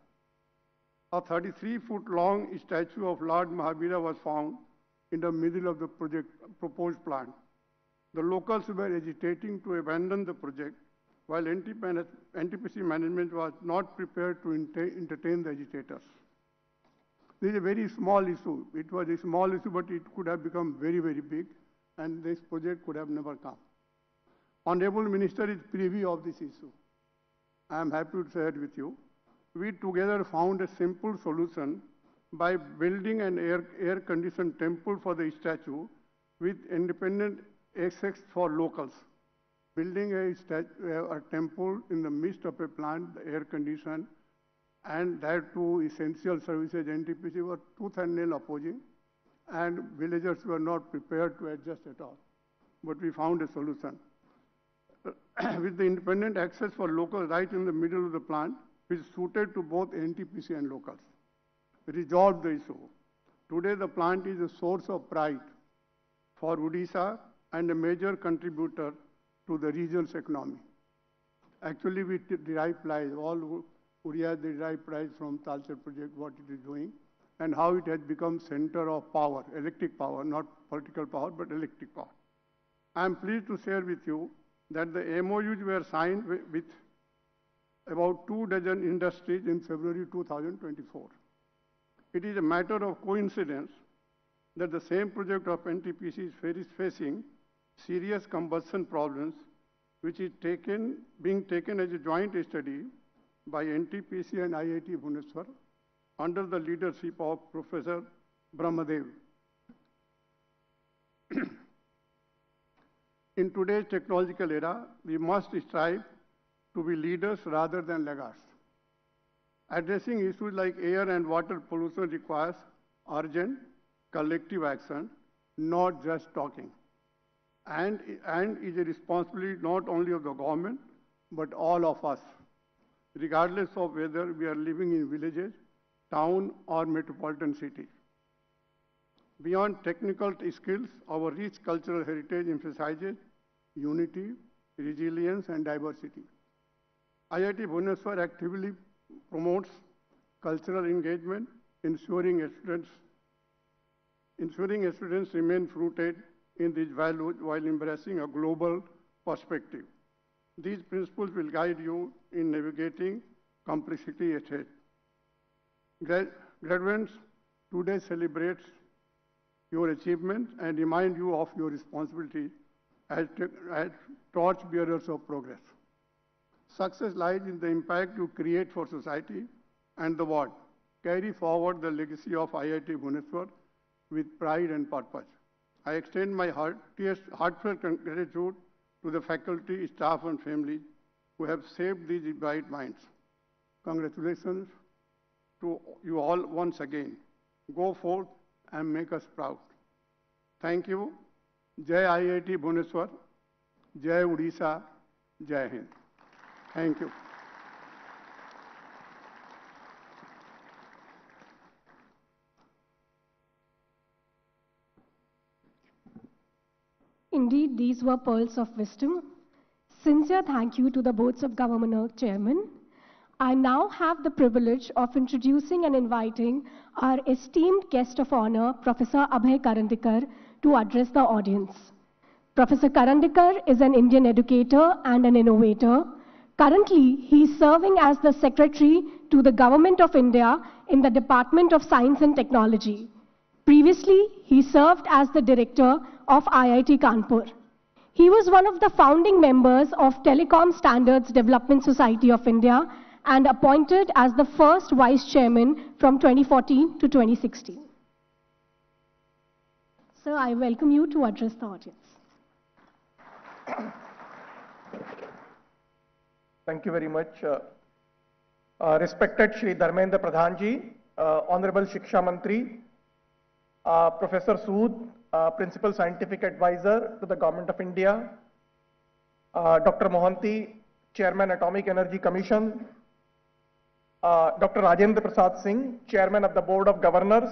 A 33-foot-long statue of Lord Mahavira was found in the middle of the proposed plant. The locals were agitating to abandon the project, while NTPC management was not prepared to entertain the agitators. This is a very small issue. It was a small issue, but it could have become very, very big, and this project could have never come. Honorable Minister is privy of this issue. I am happy to share it with you. We together found a simple solution by building an air-conditioned temple for the statue with independent access for locals. Building a temple in the midst of a plant, air-conditioned, and that too essential services NTPC were tooth and nail opposing, and villagers were not prepared to adjust at all. But we found a solution. With the independent access for locals right in the middle of the plant, which is suited to both NTPC and locals. Resolved the issue. Today the plant is a source of pride for Odisha and a major contributor to the region's economy. Actually, we derive pride, all Odisha derive pride from Talcher project, what it is doing, and how it has become center of power, electric power, not political power, but electric power. I am pleased to share with you that the MOUs were signed with about 24 industries in February 2024. It is a matter of coincidence that the same project of NTPC is facing serious combustion problems, which is being taken as a joint study by NTPC and IIT Bhubaneswar under the leadership of Professor Brahmadev. In today's technological era, we must strive to be leaders rather than laggards. Addressing issues like air and water pollution requires urgent collective action, not just talking, and is a responsibility not only of the government, but all of us, regardless of whether we are living in villages, town, or metropolitan cities. Beyond technical skills, our rich cultural heritage emphasizes unity, resilience, and diversity. IIT Bhubaneswar actively promotes cultural engagement, ensuring students remain rooted in these values while embracing a global perspective. These principles will guide you in navigating complexity ahead. Graduates, today celebrates your achievements and remind you of your responsibility as torchbearers of progress. Success lies in the impact you create for society and the world. Carry forward the legacy of IIT Bhubaneswar with pride and purpose. I extend my heartfelt gratitude to the faculty, staff, and families who have shaped these bright minds. congratulations to you all once again. Go forth and make us proud. Thank you. Jai IIT Bhubaneswar, Jai Odisha, Jai Hind. Thank you. Indeed, these were pearls of wisdom. Sincere thank you to the Boards of Governors Chairman. I now have the privilege of introducing and inviting our esteemed guest of honor, Professor Abhay Karandikar, to address the audience. Professor Karandikar is an Indian educator and an innovator. Currently, he is serving as the Secretary to the Government of India in the Department of Science and Technology. Previously, he served as the Director of IIT Kanpur. He was one of the founding members of Telecom Standards Development Society of India and appointed as the first Vice Chairman from 2014 to 2016. Sir, I welcome you to address the audience. Thank you very much. Respected Shri Dharmendra Pradhan Ji, Honorable Shiksha Mantri, Professor Sood, Principal Scientific Advisor to the Government of India, Dr. Mohanty, Chairman Atomic Energy Commission, Dr. Rajendra Prasad Singh, Chairman of the Board of Governors,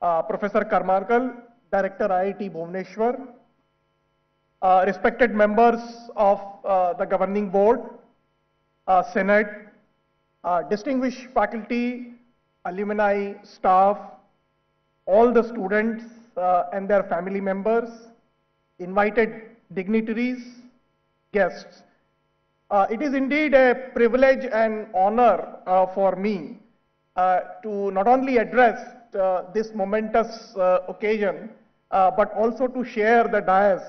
Professor Karmarkar, Director IIT Bhubaneswar, respected members of the Governing Board, Senate, distinguished faculty, alumni, staff, all the students and their family members, invited dignitaries, guests. It is indeed a privilege and honor for me to not only address this momentous occasion, but also to share the dais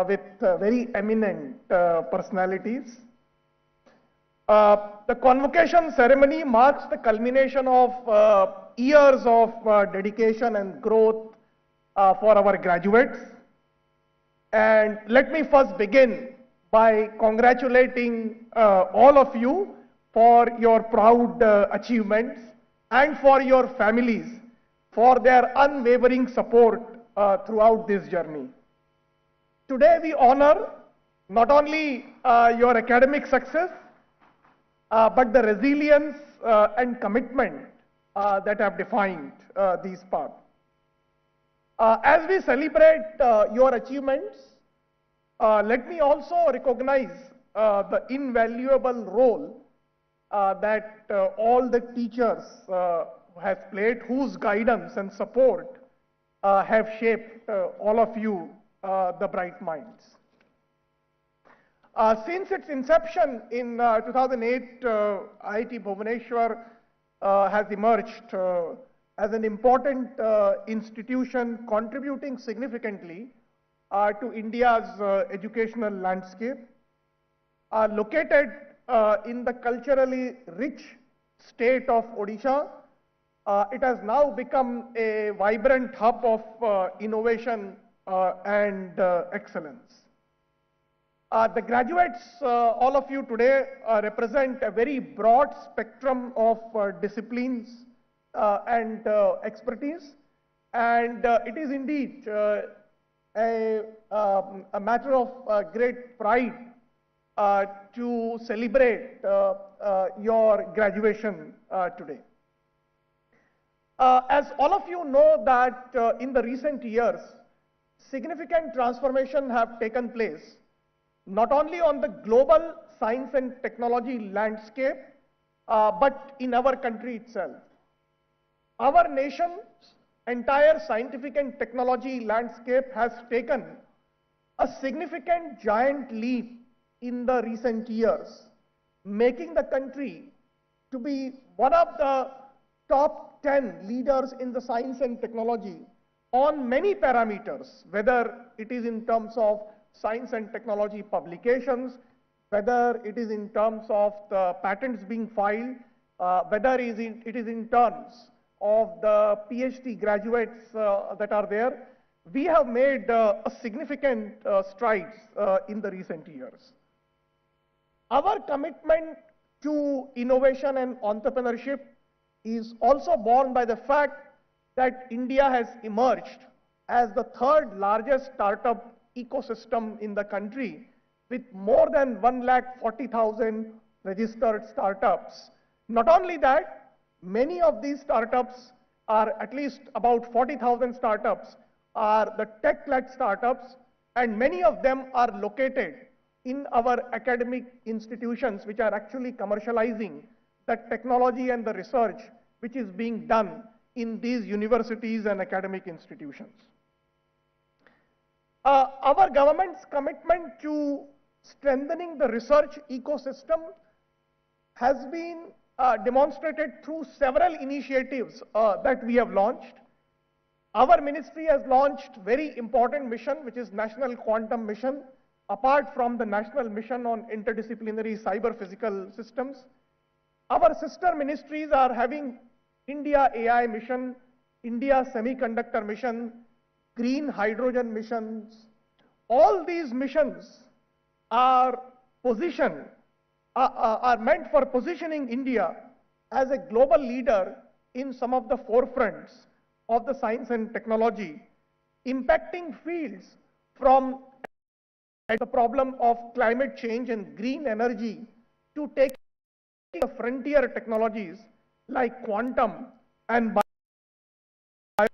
with very eminent personalities. The convocation ceremony marks the culmination of years of dedication and growth for our graduates. And let me first begin by congratulating all of you for your proud achievements and for your families for their unwavering support throughout this journey. Today we honor not only your academic success, but the resilience and commitment that have defined these paths. As we celebrate your achievements, let me also recognize the invaluable role that all the teachers have played, whose guidance and support have shaped all of you, the bright minds. Since its inception in 2008, IIT Bhubaneswar has emerged as an important institution contributing significantly to India's educational landscape. Located in the culturally rich state of Odisha, it has now become a vibrant hub of innovation and excellence. The graduates, all of you today, represent a very broad spectrum of disciplines and expertise, and it is indeed a matter of great pride to celebrate your graduation today. As all of you know that in the recent years, significant transformation have taken place, not only on the global science and technology landscape, but in our country itself. Our nation's entire scientific and technology landscape has taken a significant giant leap in the recent years, making the country to be one of the top 10 leaders in the science and technology on many parameters, whether it is in terms of science and technology publications, whether it is in terms of the patents being filed, whether it is in terms of the PhD graduates that are there. We have made a significant strides in the recent years. Our commitment to innovation and entrepreneurship is also borne by the fact that India has emerged as the third largest startup ecosystem in the country, with more than 140,000 registered startups. Not only that, many of these startups are, at least about 40,000 startups are the tech-led startups, and many of them are located in our academic institutions, which are actually commercializing the technology and the research which is being done in these universities and academic institutions. Our government's commitment to strengthening the research ecosystem has been demonstrated through several initiatives that we have launched. Our ministry has launched very important mission, which is National Quantum Mission, apart from the National Mission on Interdisciplinary Cyber-Physical Systems. Our sister ministries are having India AI Mission, India Semiconductor Mission, Green Hydrogen Missions. All these missions are meant for positioning India as a global leader in some of the forefronts of the science and technology, impacting fields from the problem of climate change and green energy to take the frontier technologies like quantum and bio.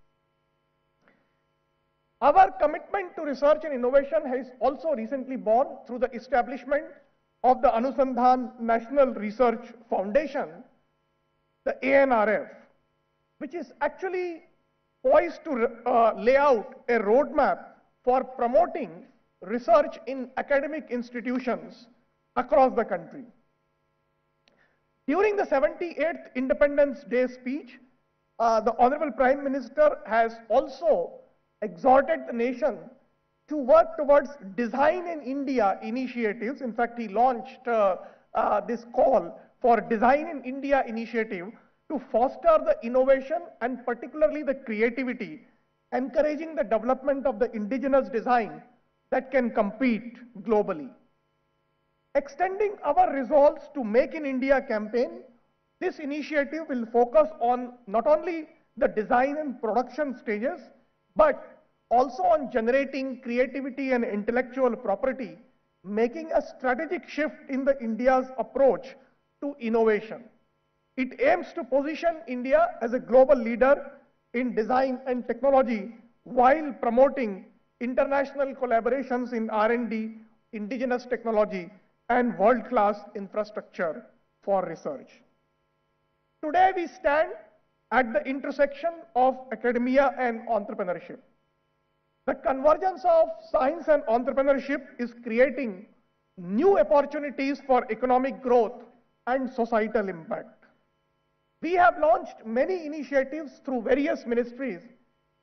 Our commitment to research and innovation has also recently borne through the establishment of the Anusandhan National Research Foundation, the ANRF, which is actually poised to lay out a roadmap for promoting research in academic institutions across the country. During the 78th Independence Day speech, the Honorable Prime Minister has also exhorted the nation to work towards Design in India initiatives. In fact, he launched this call for Design in India initiative to foster the innovation and particularly the creativity, encouraging the development of the indigenous design that can compete globally. Extending our resolves to Make in India campaign, this initiative will focus on not only the design and production stages, but also on generating creativity and intellectual property, making a strategic shift in the India's approach to innovation. It aims to position India as a global leader in design and technology while promoting international collaborations in R&D, indigenous technology, and world-class infrastructure for research. Today we stand at the intersection of academia and entrepreneurship. The convergence of science and entrepreneurship is creating new opportunities for economic growth and societal impact. We have launched many initiatives through various ministries,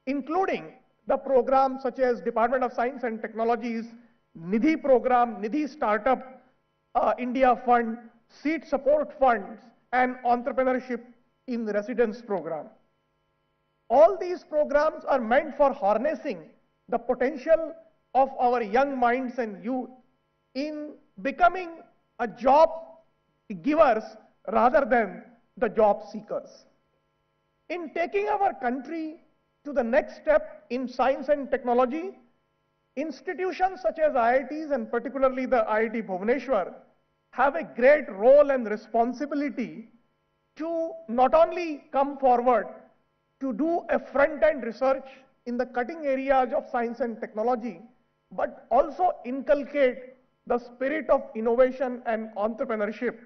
including the programs such as Department of Science and Technology's Nidhi program, Nidhi Startup India Fund, Seed Support Funds, and Entrepreneurship in Residence program. All these programs are meant for harnessing the potential of our young minds and youth in becoming a job givers rather than the job seekers. In taking our country to the next step in science and technology, institutions such as IITs and particularly the IIT Bhubaneswar have a great role and responsibility to not only come forward to do a front-end research in the cutting areas of science and technology, but also inculcate the spirit of innovation and entrepreneurship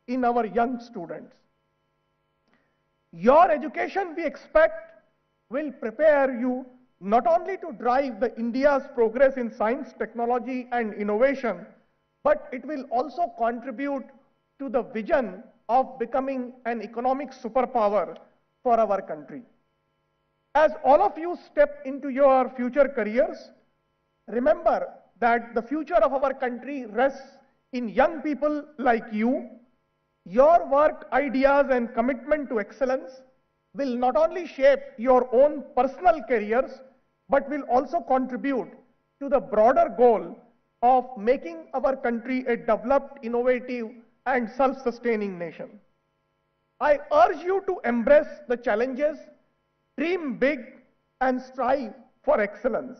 in our young students. Your education, we expect, will prepare you not only to drive the India's progress in science, technology, and innovation, but it will also contribute to the vision of becoming an economic superpower for our country. As all of you step into your future careers, remember that the future of our country rests in young people like you. Your work, ideas, and commitment to excellence will not only shape your own personal careers, but will also contribute to the broader goal of making our country a developed, innovative, and self-sustaining nation. I urge you to embrace the challenges, dream big, and strive for excellence.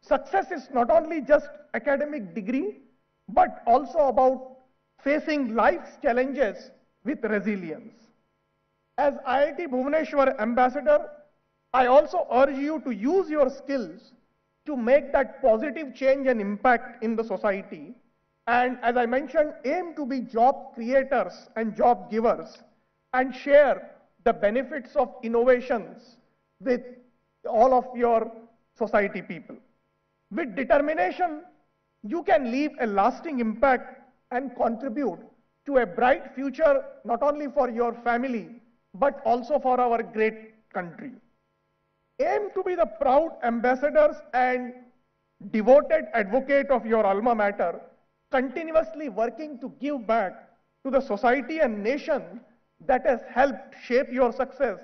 Success is not only just academic degree, but also about facing life's challenges with resilience. As IIT Bhubaneswar ambassador, I also urge you to use your skills to make that positive change and impact in the society. And as I mentioned, aim to be job creators and job givers and share the benefits of innovations with all of your society people. With determination, you can leave a lasting impact and contribute to a bright future, not only for your family, but also for our great country. Aim to be the proud ambassadors and devoted advocate of your alma mater, continuously working to give back to the society and nation that has helped shape your success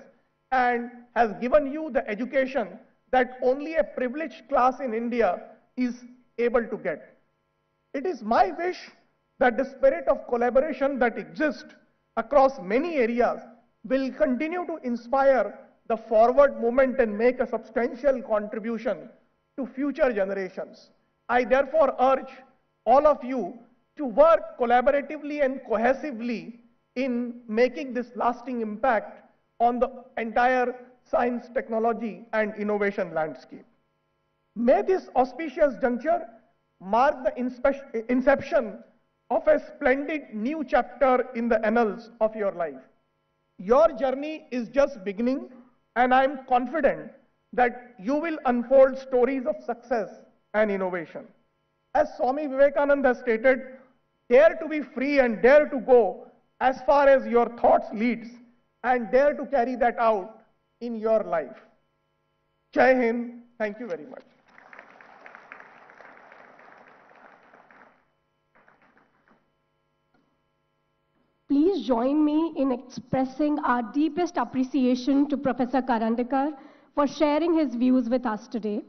and has given you the education that only a privileged class in India is able to get. It is my wish that the spirit of collaboration that exists across many areas will continue to inspire the forward movement and make a substantial contribution to future generations. I therefore urge all of you to work collaboratively and cohesively in making this lasting impact on the entire science, technology, and innovation landscape. May this auspicious juncture mark the inception of a splendid new chapter in the annals of your life. Your journey is just beginning, and I am confident that you will unfold stories of success and innovation. As Swami Vivekananda has stated, dare to be free and dare to go as far as your thoughts leads, and dare to carry that out in your life. Jai Hind. Thank you very much. Please join me in expressing our deepest appreciation to Professor Karandikar for sharing his views with us today.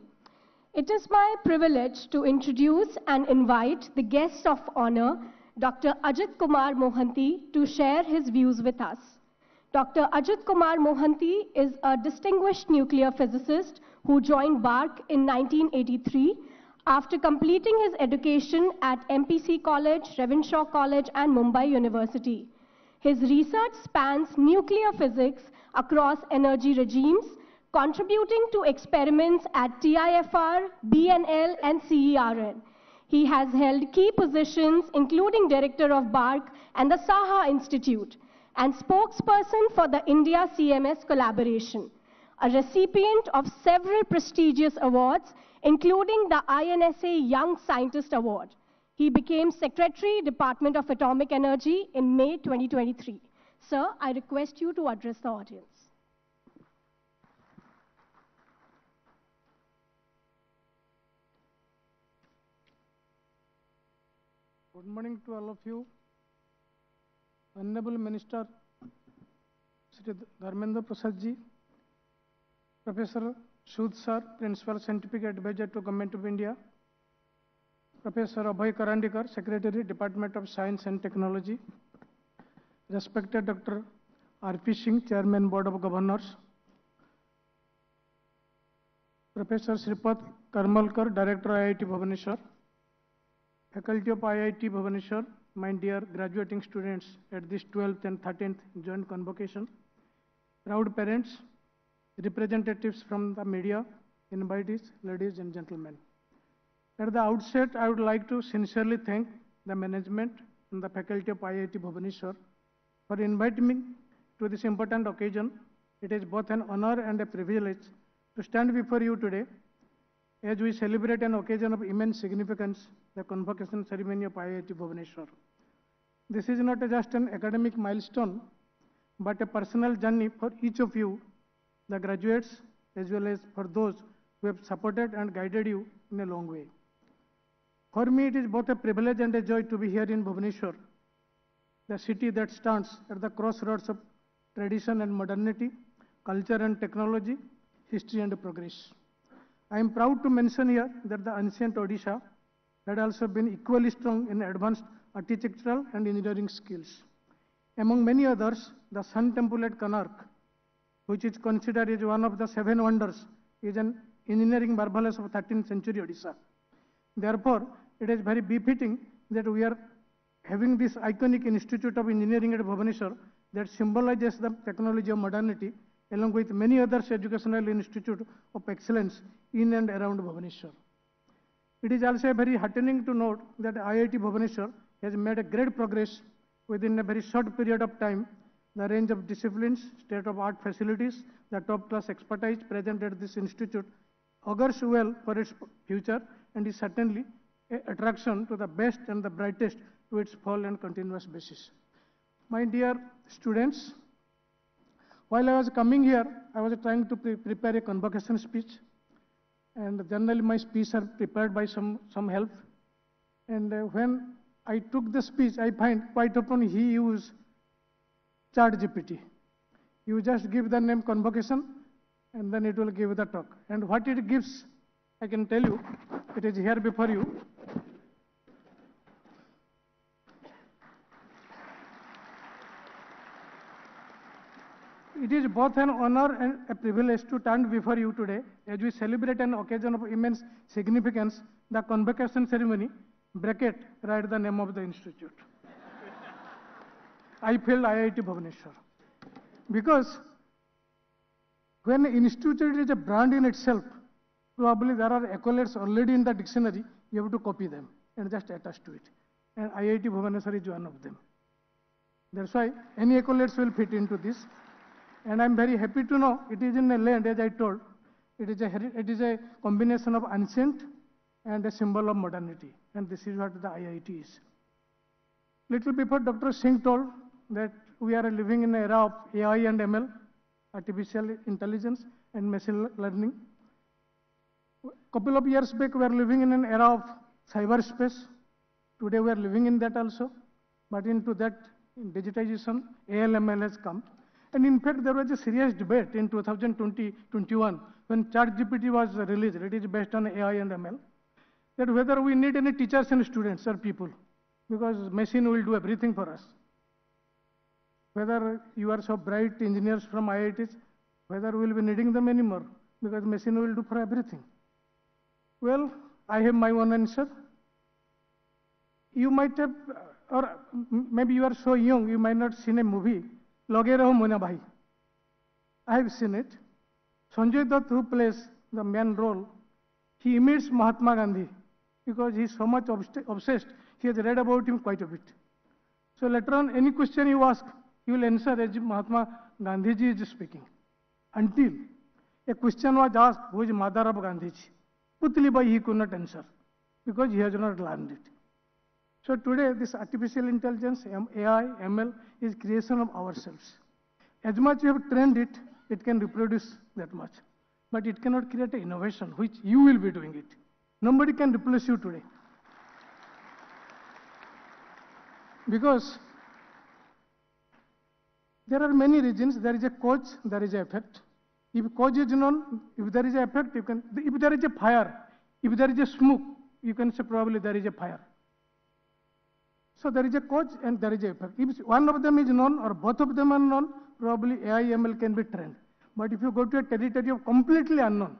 It is my privilege to introduce and invite the guest of honor, Dr. Ajit Kumar Mohanty, to share his views with us. Dr. Ajit Kumar Mohanty is a distinguished nuclear physicist who joined BARC in 1983 after completing his education at MPC College, Ravenshaw College, and Mumbai University. His research spans nuclear physics across energy regimes, contributing to experiments at TIFR, BNL, and CERN. He has held key positions, including Director of BARC and the Saha Institute, and spokesperson for the India CMS collaboration, a recipient of several prestigious awards, including the INSA Young Scientist Award. He became Secretary, Department of Atomic Energy in May 2023. Sir, I request you to address the audience. Good morning to all of you. Honorable Minister Shri Dharmendra Prasad ji, Professor Sood Sir, Principal Scientific Advisor to Government of India, Professor Abhay Karandikar, Secretary, Department of Science and Technology, respected Dr. R.P. Singh, Chairman, Board of Governors, Professor Sripad Karmalkar, Director, IIT Bhubaneswar, Faculty of IIT Bhubaneswar, my dear graduating students at this 12th and 13th joint convocation, proud parents, representatives from the media, invitees, ladies and gentlemen. At the outset, I would like to sincerely thank the management and the faculty of IIT Bhubaneswar for inviting me to this important occasion. It is both an honor and a privilege to stand before you today as we celebrate an occasion of immense significance, the convocation ceremony of IIT Bhubaneswar. This is not just an academic milestone, but a personal journey for each of you, the graduates, as well as for those who have supported and guided you in a long way. For me, it is both a privilege and a joy to be here in Bhubaneswar, the city that stands at the crossroads of tradition and modernity, culture and technology, history and progress. I am proud to mention here that the ancient Odisha, had also been equally strong in advanced architectural and engineering skills. Among many others, the Sun Temple at Konark, which is considered as one of the 7 wonders, is an engineering marvelous of 13th century Odisha. Therefore, it is very befitting that we are having this iconic Institute of Engineering at Bhubaneswar that symbolizes the technology of modernity, along with many other educational institutes of excellence in and around Bhubaneswar. It is also very heartening to note that IIT Bhubaneswar has made a great progress within a very short period of time. The range of disciplines, state-of-art facilities, the top-class expertise present at this institute augurs well for its future and is certainly an attraction to the best and the brightest to its full and continuous basis. My dear students, while I was coming here, I was trying to prepare a convocation speech, and generally my speeches are prepared by some help. And when I took the speech, I find quite often he used ChatGPT. You just give the name convocation, and then it will give the talk. And what it gives, I can tell you, it is here before you. It is both an honor and a privilege to stand before you today as we celebrate an occasion of immense significance, the convocation ceremony, bracket, write the name of the institute. I feel IIT Bhubaneswar. Because when an institute is a brand in itself, probably there are accolades already in the dictionary, you have to copy them and just attach to it. And IIT Bhubaneswar is one of them. That's why any accolades will fit into this. And I'm very happy to know it is in a land, as I told, it is a combination of ancient and a symbol of modernity. And this is what the IIT is. Little before Dr. Singh told that we are living in an era of AI and ML, artificial intelligence and machine learning. Couple of years back, we are living in an era of cyberspace. Today, we are living in that also. But into that digitization, ALML has come. And in fact, there was a serious debate in 2020-21 when ChatGPT was released. It is based on AI and ML. That whether we need any teachers and students or people, because machine will do everything for us. Whether you are so bright engineers from IITs, whether we will be needing them anymore, because machine will do for everything. Well, I have my own answer. You might have, or maybe you are so young, you might not seen a movie, Lage Raho Mona Bhai. I have seen it. Sanjay Dutt, who plays the main role, he imitates Mahatma Gandhi because he is so much obsessed. He has read about him quite a bit. So later on, any question you ask, he will answer as Mahatma Gandhiji is speaking. Until a question was asked, who is mother of Gandhiji? Putli Bai, he could not answer because he has not learned it. So today, this artificial intelligence, AI, ML, is creation of ourselves. As much you have trained it, it can reproduce that much. But it cannot create an innovation, which you will be doing it. Nobody can replace you today. Because there are many reasons. There is a cause, there is an effect. If cause is known, if there is an effect, you can, if there is a fire, if there is a smoke, you can say probably there is a fire. So there is a cause and there is a effect. If one of them is known or both of them are known, probably AI, ML can be trained. But if you go to a territory of completely unknown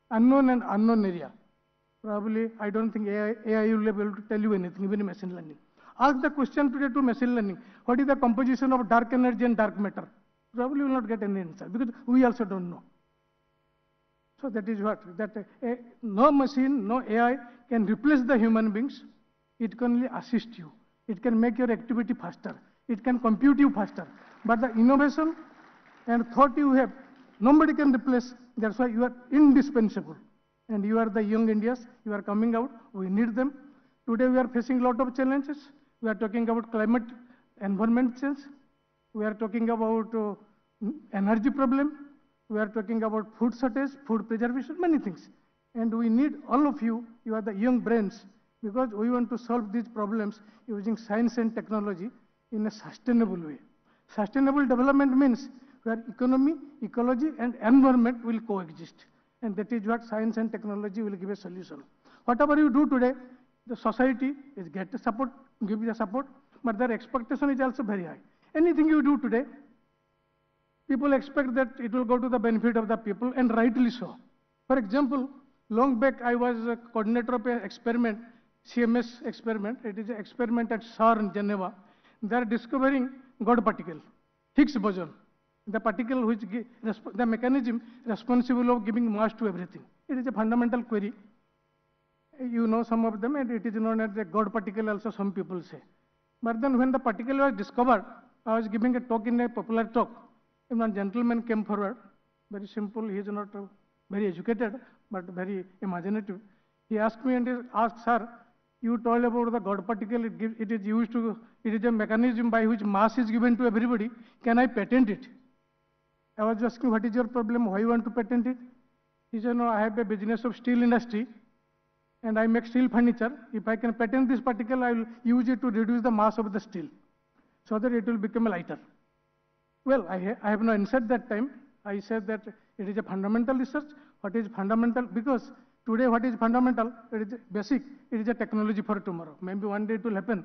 and unknown area, probably I don't think AI will be able to tell you anything, even in machine learning. Ask the question today to machine learning, what is the composition of dark energy and dark matter? Probably will not get any answer because we also don't know. So that is what, no machine, no AI can replace the human beings. It can only assist you. It can make your activity faster. It can compute you faster. But the innovation and thought you have, nobody can replace. That's why you are indispensable. And you are the young Indians. You are coming out. We need them. Today we are facing a lot of challenges. We are talking about climate, environment change. We are talking about energy problem. We are talking about food shortage, food preservation, many things. And we need all of you. You are the young brains. Because we want to solve these problems using science and technology in a sustainable way. Sustainable development means where economy, ecology, and environment will coexist. And that is what science and technology will give a solution. Whatever you do today, The society is get the support, give the support, but their expectation is also very high. Anything you do today, people expect that it will go to the benefit of the people, and rightly so. For example, long back I was a coordinator of an experiment, CMS experiment. It is an experiment at CERN, Geneva. They are discovering God particle, Higgs boson, the particle which the mechanism responsible of giving mass to everything. It is a fundamental query. You know some of them, and it is known as the God particle also, some people say. But then when the particle was discovered, I was giving a talk in a popular talk. And one gentleman came forward, very simple, he is not very educated, but very imaginative. He asked me and he asked, sir, you told about the God particle, it is used to, it is a mechanism by which mass is given to everybody. Can I patent it? I was asking, what is your problem? Why you want to patent it? He said, no, I have a business of steel industry and I make steel furniture. If I can patent this particle, I will use it to reduce the mass of the steel so that it will become lighter. Well, I have no answer that time. I said that it is a fundamental research. What is fundamental? Because today what is fundamental? It is basic. It is a technology for tomorrow. Maybe one day it will happen.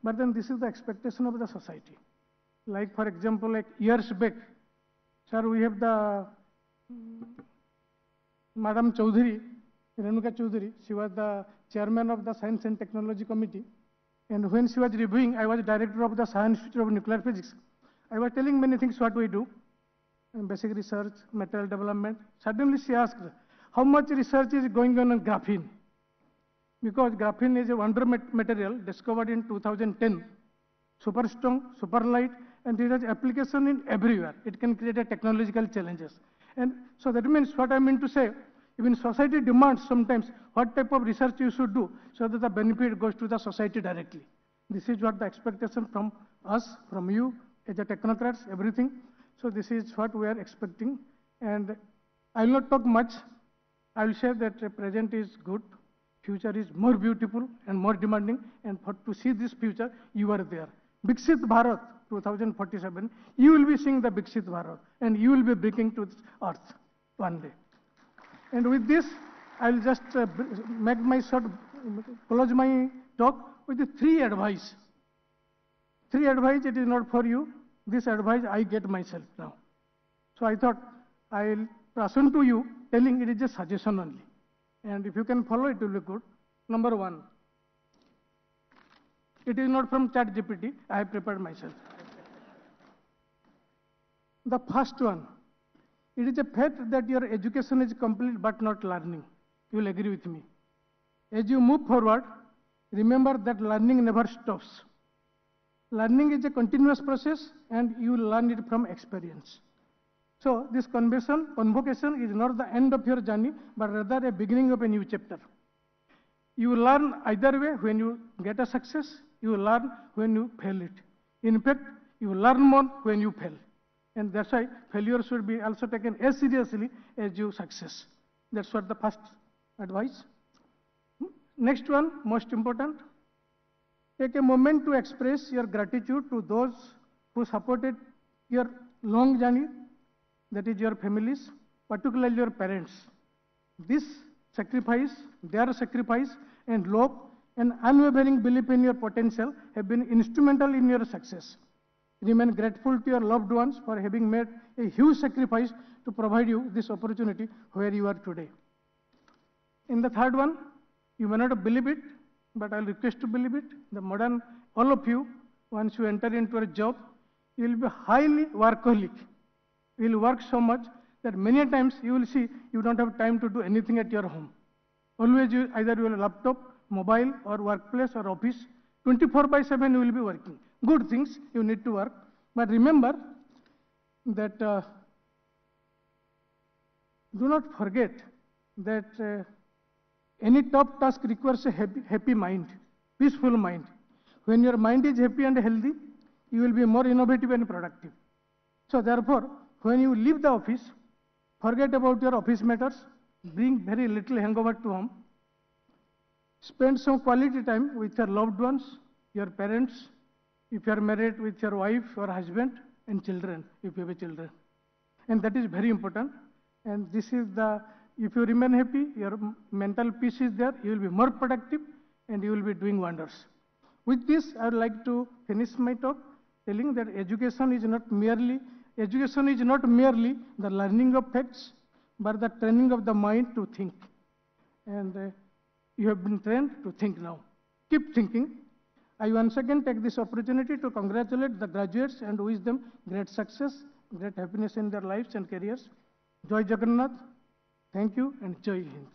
But then this is the expectation of the society. Like for example, like years back, sir, we have the Madam Chaudhary, Renuka Chaudhary. She was the chairman of the Science and Technology Committee. And when she was reviewing, I was director of the Science Institute of Nuclear Physics. I was telling many things what we do, basic research, material development. Suddenly she asked, how much research is going on graphene? Because graphene is a wonder material discovered in 2010, super strong, super light, and it has application in everywhere. It can create a technological challenges. And so that means what I mean to say, even society demands sometimes what type of research you should do so that the benefit goes to the society directly. This is what the expectation from us, from you, as a technocrats, everything. So this is what we are expecting. And I will not talk much. I will say that the present is good, future is more beautiful and more demanding, and for to see this future, you are there. Viksit Bharat 2047, you will be seeing the Viksit Bharat, and you will be bringing to this earth one day. And with this, I will just make my close my talk with the three advice. Three advice, it is not for you. This advice I get myself now. So I thought I will present to you, telling it is a suggestion only. And if you can follow, it will be good. Number one, it is not from ChatGPT, I have prepared myself. The first one, it is a fact that your education is complete but not learning. You will agree with me. As you move forward, remember that learning never stops. Learning is a continuous process and you learn it from experience. So this convocation is not the end of your journey, but rather a beginning of a new chapter. You learn either way. When you get a success, you learn when you fail it. In fact, you learn more when you fail. And that's why failure should be also taken as seriously as your success. That's what the first advice. Next one, most important. Take a moment to express your gratitude to those who supported your long journey, that is your families, particularly your parents. This sacrifice, their sacrifice and love and unwavering belief in your potential have been instrumental in your success. Remain grateful to your loved ones for having made a huge sacrifice to provide you this opportunity where you are today. In the third one, you may not believe it, but I'll request to believe it. The modern, all of you, once you enter into a job, you will be highly workaholic. You will work so much that many times you will see you don't have time to do anything at your home. Always you, either you have a laptop, mobile or workplace or office, 24/7 you will be working. Good things, you need to work. But remember that do not forget that any top task requires a happy mind, peaceful mind. When your mind is happy and healthy, you will be more innovative and productive. So therefore, when you leave the office, forget about your office matters, bring very little hangover to home, spend some quality time with your loved ones, your parents, if you are married with your wife or husband, and children, if you have children. And that is very important. And this is the, if you remain happy, your mental peace is there, you will be more productive, and you will be doing wonders. With this, I would like to finish my talk telling that education is not merely the learning of facts, but the training of the mind to think. And you have been trained to think now. Keep thinking. I once again take this opportunity to congratulate the graduates and wish them great success, great happiness in their lives and careers. Joy Jagannath. Thank you and Jai Hind.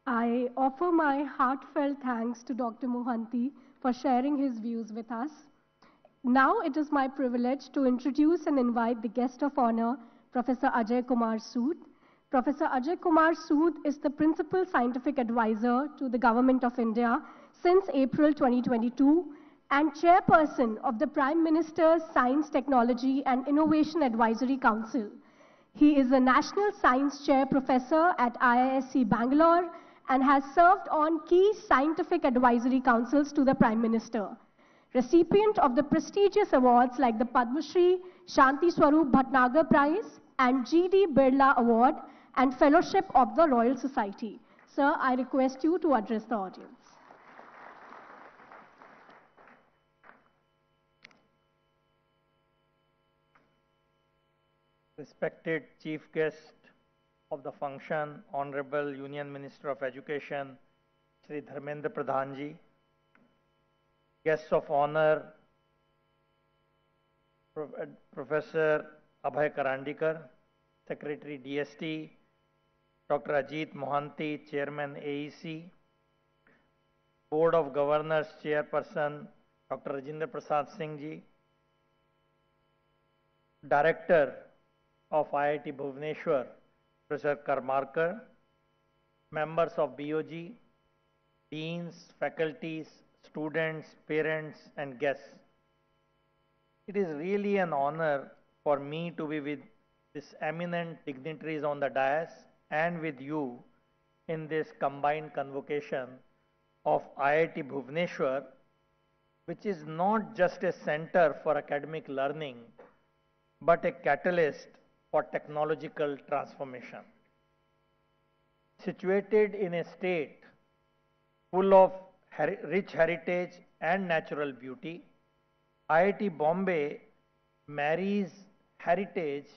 I offer my heartfelt thanks to Dr. Mohanty for sharing his views with us. Now it is my privilege to introduce and invite the guest of honor, Professor Ajay Kumar Sood. Professor Ajay Kumar Sood is the Principal Scientific Advisor to the Government of India since April 2022 and Chairperson of the Prime Minister's Science, Technology and Innovation Advisory Council. He is a National Science Chair Professor at IISc Bangalore and has served on key scientific advisory councils to the Prime Minister. Recipient of the prestigious awards like the Padma Shri, Shanti Swarup Bhatnagar Prize and G.D. Birla Award and Fellowship of the Royal Society. Sir, I request you to address the audience. Respected Chief Guest of the function, Honorable Union Minister of Education, Shri Dharmendra Pradhan Ji, Guests of Honor, Professor Abhay Karandikar, Secretary DST, Dr. Ajit Mohanty, Chairman AEC, Board of Governors Chairperson, Dr. Rajendra Prasad Singh Ji, Director of IIT Bhubaneswar, Professor Karmarkar, members of BOG, deans, faculties, students, parents, and guests. It is really an honor for me to be with these eminent dignitaries on the dais and with you in this combined convocation of IIT Bhubaneswar, which is not just a center for academic learning, but a catalyst for technological transformation. Situated in a state full of rich heritage and natural beauty, IIT Bombay marries heritage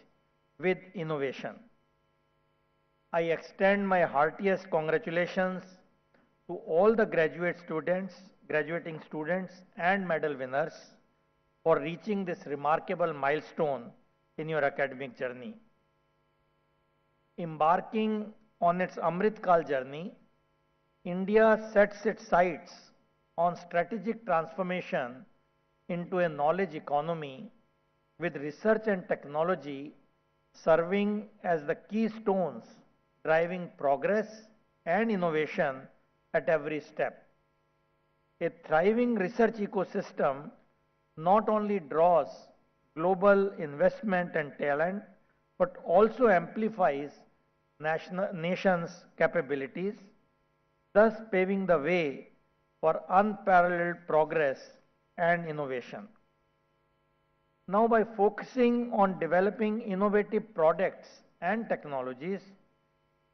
with innovation. I extend my heartiest congratulations to all the graduating students and medal winners for reaching this remarkable milestone in your academic journey. Embarking on its Amrit Kal journey, India sets its sights on strategic transformation into a knowledge economy with research and technology serving as the keystones driving progress and innovation at every step. A thriving research ecosystem not only draws global investment and talent, but also amplifies nations' capabilities, thus paving the way for unparalleled progress and innovation. Now, by focusing on developing innovative products and technologies,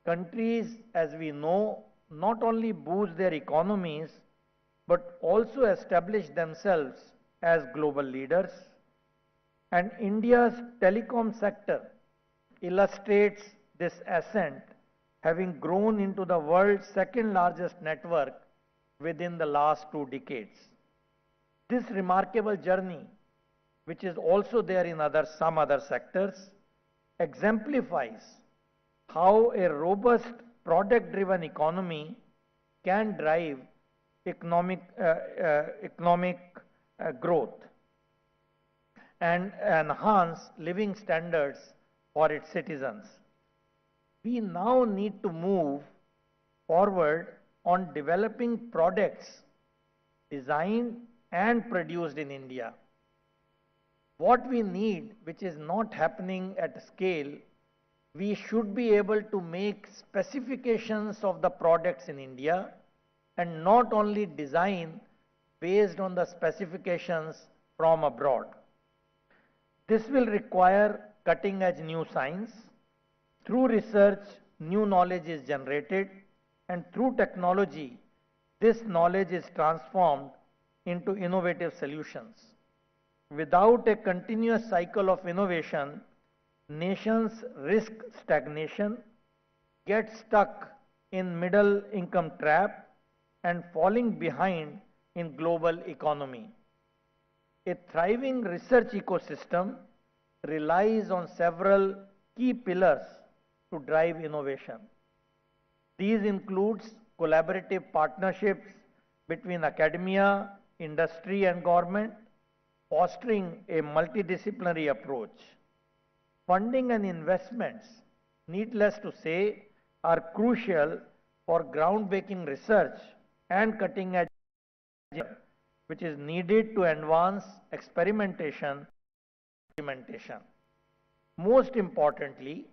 countries, as we know, not only boost their economies, but also establish themselves as global leaders. And India's telecom sector illustrates this ascent, having grown into the world's second largest network within the last 2 decades. This remarkable journey, which is also there in some other sectors, exemplifies how a robust product-driven economy can drive economic growth and enhance living standards for its citizens. We now need to move forward on developing products designed and produced in India. What we need, which is not happening at scale, we should be able to make specifications of the products in India and not only design based on the specifications from abroad. This will require cutting edge new science. Through research, new knowledge is generated, and through technology, this knowledge is transformed into innovative solutions. Without a continuous cycle of innovation, nations risk stagnation, get stuck in middle income trap, and falling behind in global economy. A thriving research ecosystem relies on several key pillars to drive innovation. These includes collaborative partnerships between academia, industry and government, fostering a multidisciplinary approach. Funding and investments, needless to say, are crucial for groundbreaking research and cutting edge, which is needed to advance experimentation. Most importantly,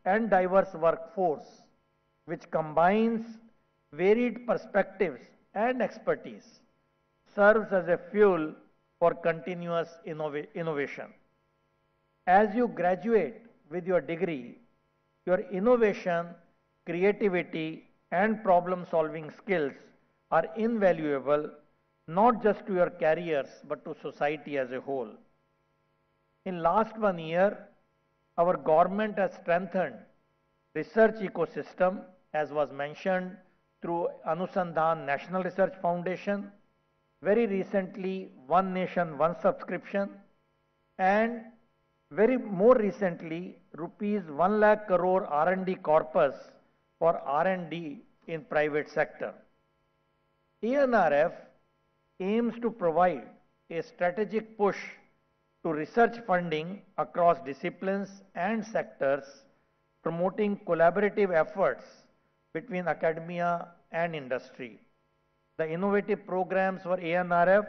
and diverse workforce which combines varied perspectives and expertise serves as a fuel for continuous innovation. As you graduate with your degree, your innovation, creativity and problem solving skills are invaluable not just to your careers but to society as a whole. In last 1 year, our government has strengthened research ecosystem, as was mentioned, through Anusandhan National Research Foundation, very recently One Nation, One Subscription, and more recently rupees 1 lakh crore R&D corpus for R&D in private sector. ANRF aims to provide a strategic push to research funding across disciplines and sectors, promoting collaborative efforts between academia and industry. The innovative programs for ANRF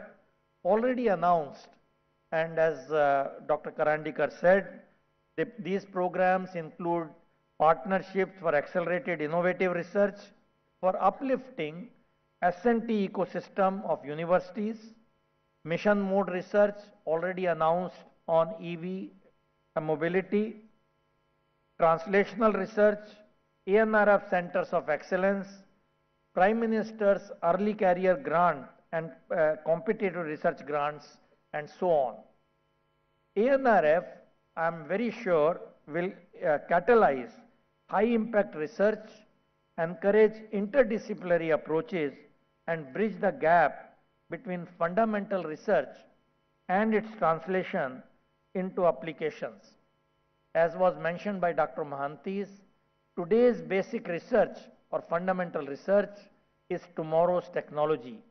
already announced, and as Dr. Karandikar said, these programs include partnerships for accelerated innovative research, for uplifting S&T ecosystem of universities, mission mode research already announced on EV mobility, translational research, ANRF centers of excellence, Prime Minister's early career grant and competitive research grants, and so on. ANRF, I am very sure, will catalyze high impact research, encourage interdisciplinary approaches, and bridge the gap between fundamental research and its translation into applications. As was mentioned by Dr. Mohanty, today's basic research or fundamental research is tomorrow's technology.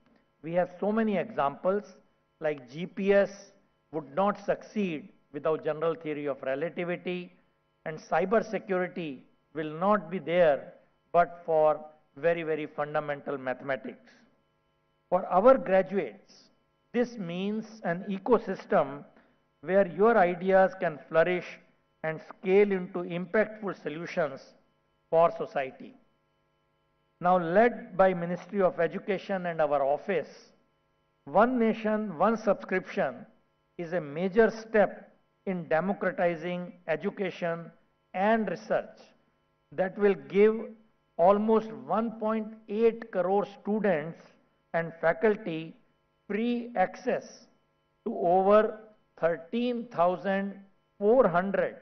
We have so many examples, like GPS would not succeed without general theory of relativity, and cyber security will not be there but for very, very fundamental mathematics. For our graduates, this means an ecosystem where your ideas can flourish and scale into impactful solutions for society. Now, led by Ministry of Education and our office, One Nation, One Subscription is a major step in democratizing education and research that will give almost 1.8 crore students and faculty free access to over 13,400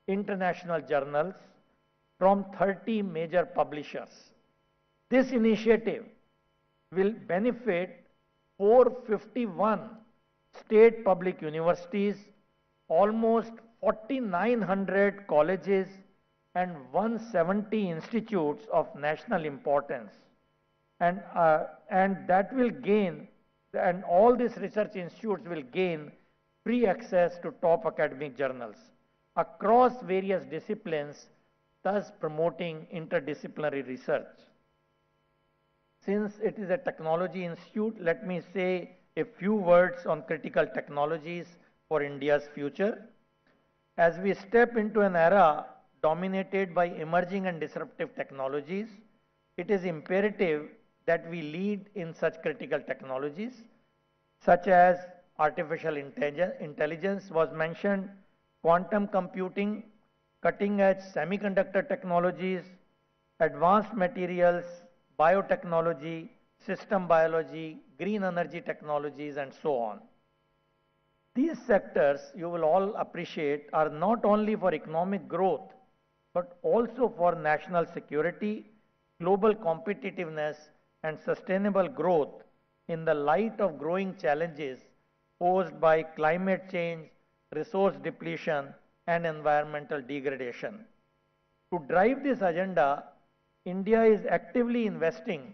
international journals from 30 major publishers. This initiative will benefit 451 state public universities, almost 4,900 colleges, and 170 institutes of national importance. And that will gain, and all these research institutes will gain free access to top academic journals across various disciplines, thus promoting interdisciplinary research. Since it is a technology institute, let me say a few words on critical technologies for India's future. As we step into an era dominated by emerging and disruptive technologies, it is imperative that we lead in such critical technologies, such as artificial intelligence was mentioned, quantum computing, cutting-edge semiconductor technologies, advanced materials, biotechnology, system biology, green energy technologies, and so on. These sectors, you will all appreciate, are not only for economic growth, but also for national security, global competitiveness, and sustainable growth in the light of growing challenges posed by climate change, resource depletion, and environmental degradation. To drive this agenda, India is actively investing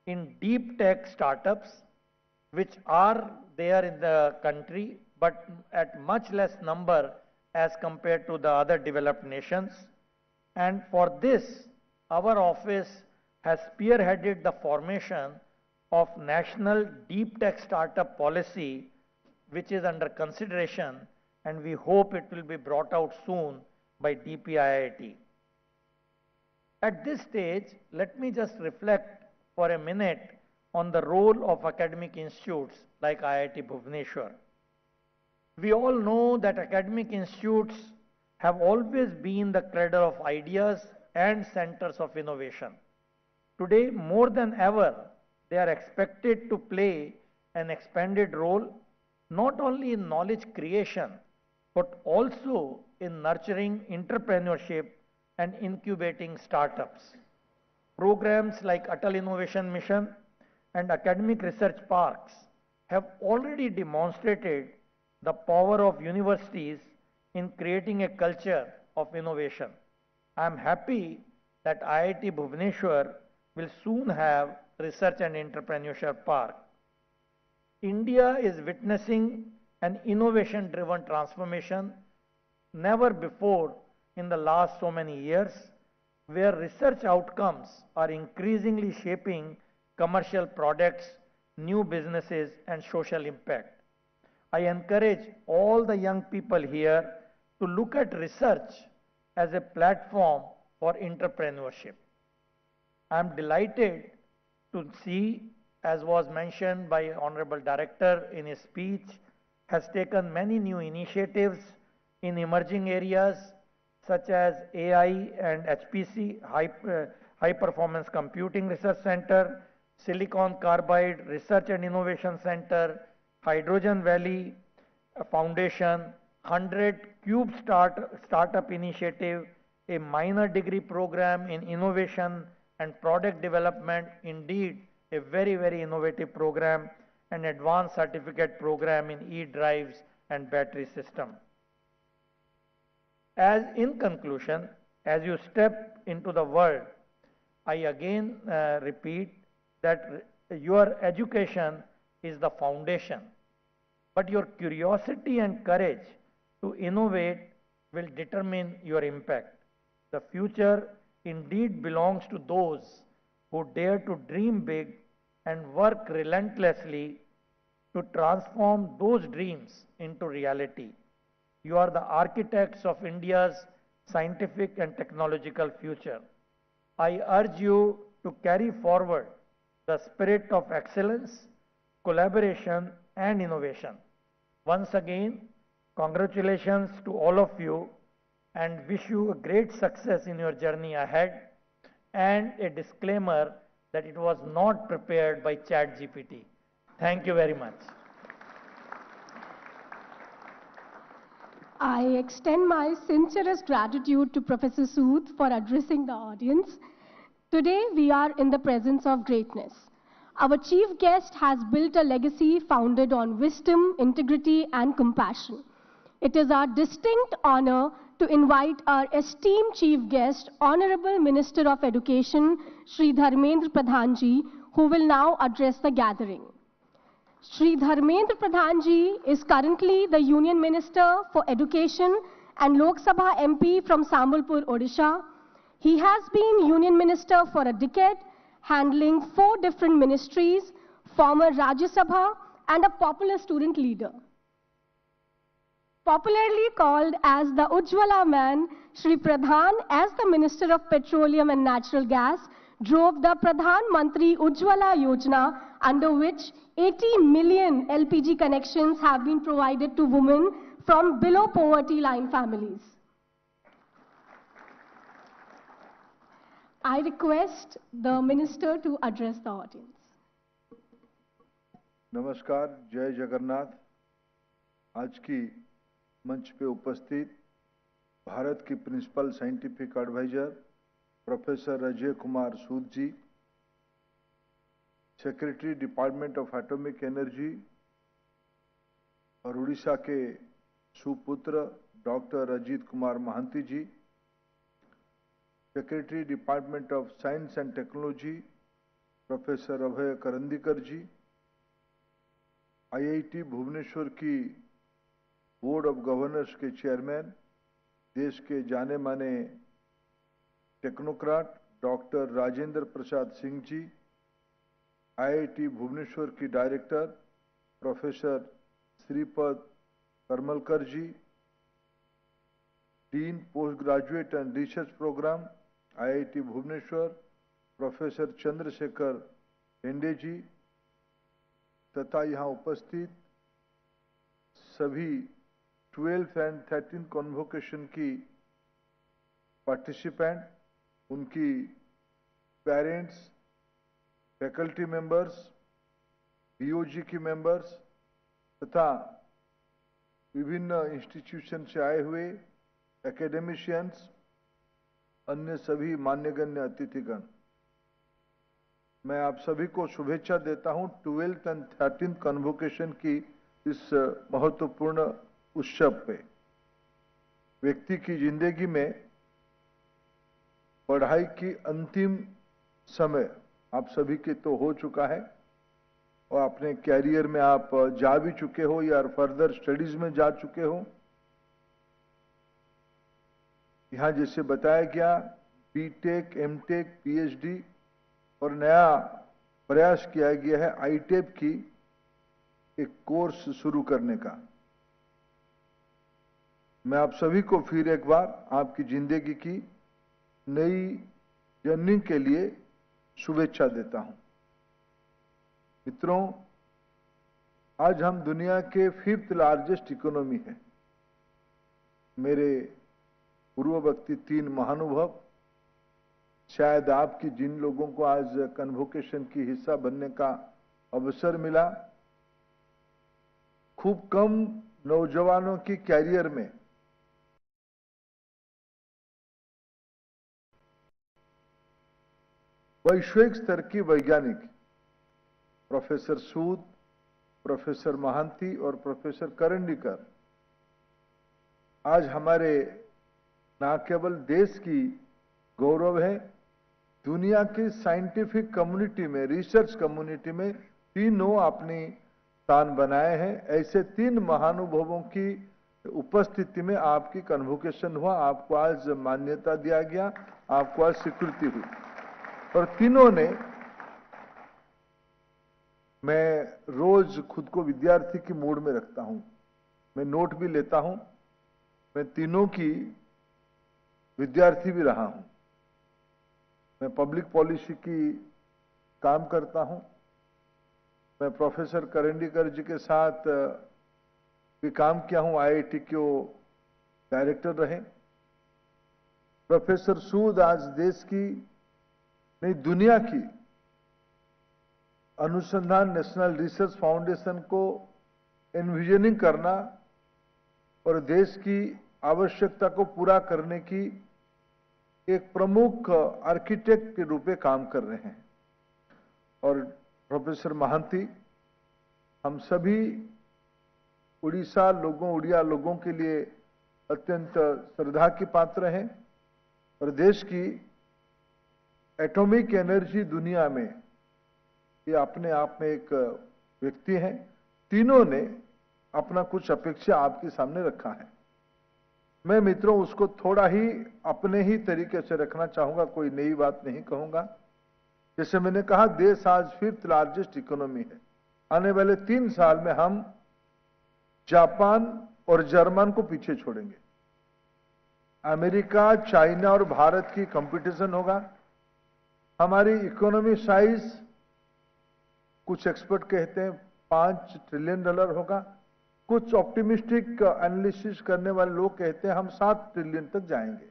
in deep tech startups, which are there in the country, but at much less number as compared to the other developed nations. And for this, our office has spearheaded the formation of National Deep Tech Startup Policy, which is under consideration, and we hope it will be brought out soon by DPIIT. At this stage, let me just reflect for a minute on the role of academic institutes like IIT Bhubaneswar. We all know that academic institutes have always been the cradle of ideas and centers of innovation. Today, more than ever, they are expected to play an expanded role, not only in knowledge creation, but also in nurturing entrepreneurship and incubating startups. Programs like Atal Innovation Mission and academic research parks have already demonstrated the power of universities in creating a culture of innovation. I am happy that IIT Bhubaneswar will soon have Research and Entrepreneurship Park. India is witnessing an innovation-driven transformation never before in the last so many years, where research outcomes are increasingly shaping commercial products, new businesses, and social impact. I encourage all the young people here to look at research as a platform for entrepreneurship. I am delighted to see, as was mentioned by Honorable Director in his speech, has taken many new initiatives in emerging areas such as AI and HPC, High Performance Computing Research Center, Silicon Carbide Research and Innovation Center, Hydrogen Valley Foundation, 100 Cube Startup Initiative, a minor degree program in innovation and product development, indeed a very, very innovative program, an advanced certificate program in e-drives and battery system. As in conclusion, as you step into the world, I again repeat that your education is the foundation, but your curiosity and courage to innovate will determine your impact. The future indeed belongs to those who dare to dream big and work relentlessly to transform those dreams into reality. You are the architects of India's scientific and technological future. I urge you to carry forward the spirit of excellence, collaboration, and innovation. Once again, congratulations to all of you and wish you a great success in your journey ahead, and a disclaimer that it was not prepared by ChatGPT. Thank you very much. I extend my sincerest gratitude to Professor Sood for addressing the audience. Today, we are in the presence of greatness. Our chief guest has built a legacy founded on wisdom, integrity, and compassion. It is our distinct honor to invite our esteemed chief guest, Honorable Minister of Education, Shri Dharmendra Pradhan Ji, who will now address the gathering. Shri Dharmendra Pradhan Ji is currently the Union Minister for Education and Lok Sabha MP from Sambalpur, Odisha. He has been Union Minister for a decade, handling 4 different ministries, former Rajya Sabha, and a popular student leader. Popularly called as the Ujjwala man, Shri Pradhan, as the Minister of Petroleum and Natural Gas, drove the Pradhan Mantri Ujjwala Yojana, under which 80 million LPG connections have been provided to women from below poverty line families. I request the Minister to address the audience. नमस्कार, जय जगन्नाथ। आज की मंच पे उपस्थित भारत की principal scientific adviser professor Ajay Kumar Sood ji, secretary department of atomic energy और उड़ीसा के सुपुत्र doctor Ajit Kumar Mahanty ji, secretary department of science and technology professor Abhay Karandikar ji, IIT Bhubaneswar की बोर्ड ऑफ गवर्नर्स के चेयरमैन, देश के जाने माने technocrat doctor Rajendra Prasad Singh ji, IIT Bhubaneswar की director professor Shripad Karmalkar ji, dean post graduate and research programme IIT Bhubaneswar professor Chandrashekhar हेंडे जी, तथा यहाँ उपस्थित सभी 12th एंड 13th कॉन्वोकेशन की पार्टिसिपेंट, उनकी पेरेंट्स, फैकल्टी मेंबर्स, बीओजी की मेंबर्स तथा विभिन्न इंस्टीट्यूशन से आए हुए एकेडमिशियंस, अन्य सभी मान्यगण्य अतिथिगण, मैं आप सभी को शुभेच्छा देता हूं 12th एंड 13th कॉन्वोकेशन की इस महत्वपूर्ण उत्सव पे। व्यक्ति की जिंदगी में पढ़ाई की अंतिम समय आप सभी के तो हो चुका है और अपने कैरियर में आप जा भी चुके हो या फर्दर स्टडीज में जा चुके हो। यहां जैसे बताया गया बीटेक, एमटेक, पीएचडी और नया प्रयास किया गया है आईटेप की एक कोर्स शुरू करने का। मैं आप सभी को फिर एक बार आपकी जिंदगी की नई जर्नी के लिए शुभेच्छा देता हूं। मित्रों, आज हम दुनिया के 5th लार्जेस्ट इकोनॉमी है। मेरे पूर्ववर्ती 3 महानुभव, शायद आपकी जिन लोगों को आज कन्वोकेशन की हिस्सा बनने का अवसर मिला, खूब कम नौजवानों की कैरियर में वैश्विक स्तर की वैज्ञानिक प्रोफेसर सूद, प्रोफेसर महांती और प्रोफेसर करंदीकर आज हमारे न केवल देश की गौरव है, दुनिया की साइंटिफिक कम्युनिटी में, रिसर्च कम्युनिटी में तीनों अपनी स्थान बनाए हैं। ऐसे 3 महानुभवों की उपस्थिति में आपकी कन्वोकेशन हुआ, आपको आज मान्यता दिया गया, आपको आज स्वीकृति हुई और तीनों ने, मैं रोज खुद को विद्यार्थी की मूड में रखता हूं, मैं नोट भी लेता हूं, मैं तीनों की विद्यार्थी भी रहा हूं। मैं पब्लिक पॉलिसी की काम करता हूं। मैं प्रोफेसर करंदीकर जी के साथ भी काम किया हूं, आईआईटी के वो डायरेक्टर रहे। प्रोफेसर सूद आज देश की नहीं, दुनिया की अनुसंधान नेशनल रिसर्च फाउंडेशन को एनविजनिंग करना और देश की आवश्यकता को पूरा करने की एक प्रमुख आर्किटेक्ट के रूप में काम कर रहे हैं। और प्रोफेसर महांती हम सभी उड़ीसा लोगों, उड़िया लोगों के लिए अत्यंत श्रद्धा की पात्र हैं और देश की एटॉमिक एनर्जी दुनिया में ये अपने आप में एक व्यक्ति हैं। तीनों ने अपना कुछ अपेक्षा आपके सामने रखा है। मैं मित्रों उसको थोड़ा ही अपने ही तरीके से रखना चाहूंगा, कोई नई बात नहीं कहूंगा। जैसे मैंने कहा, देश आज 5th लार्जेस्ट इकोनॉमी है। आने वाले 3 साल में हम जापान और जर्मन को पीछे छोड़ेंगे। अमेरिका, चाइना और भारत की कंपटीशन होगा। हमारी इकोनॉमी साइज कुछ एक्सपर्ट कहते हैं $5 ट्रिलियन होगा, कुछ ऑप्टिमिस्टिक एनालिसिस करने वाले लोग कहते हैं हम 7 ट्रिलियन तक जाएंगे।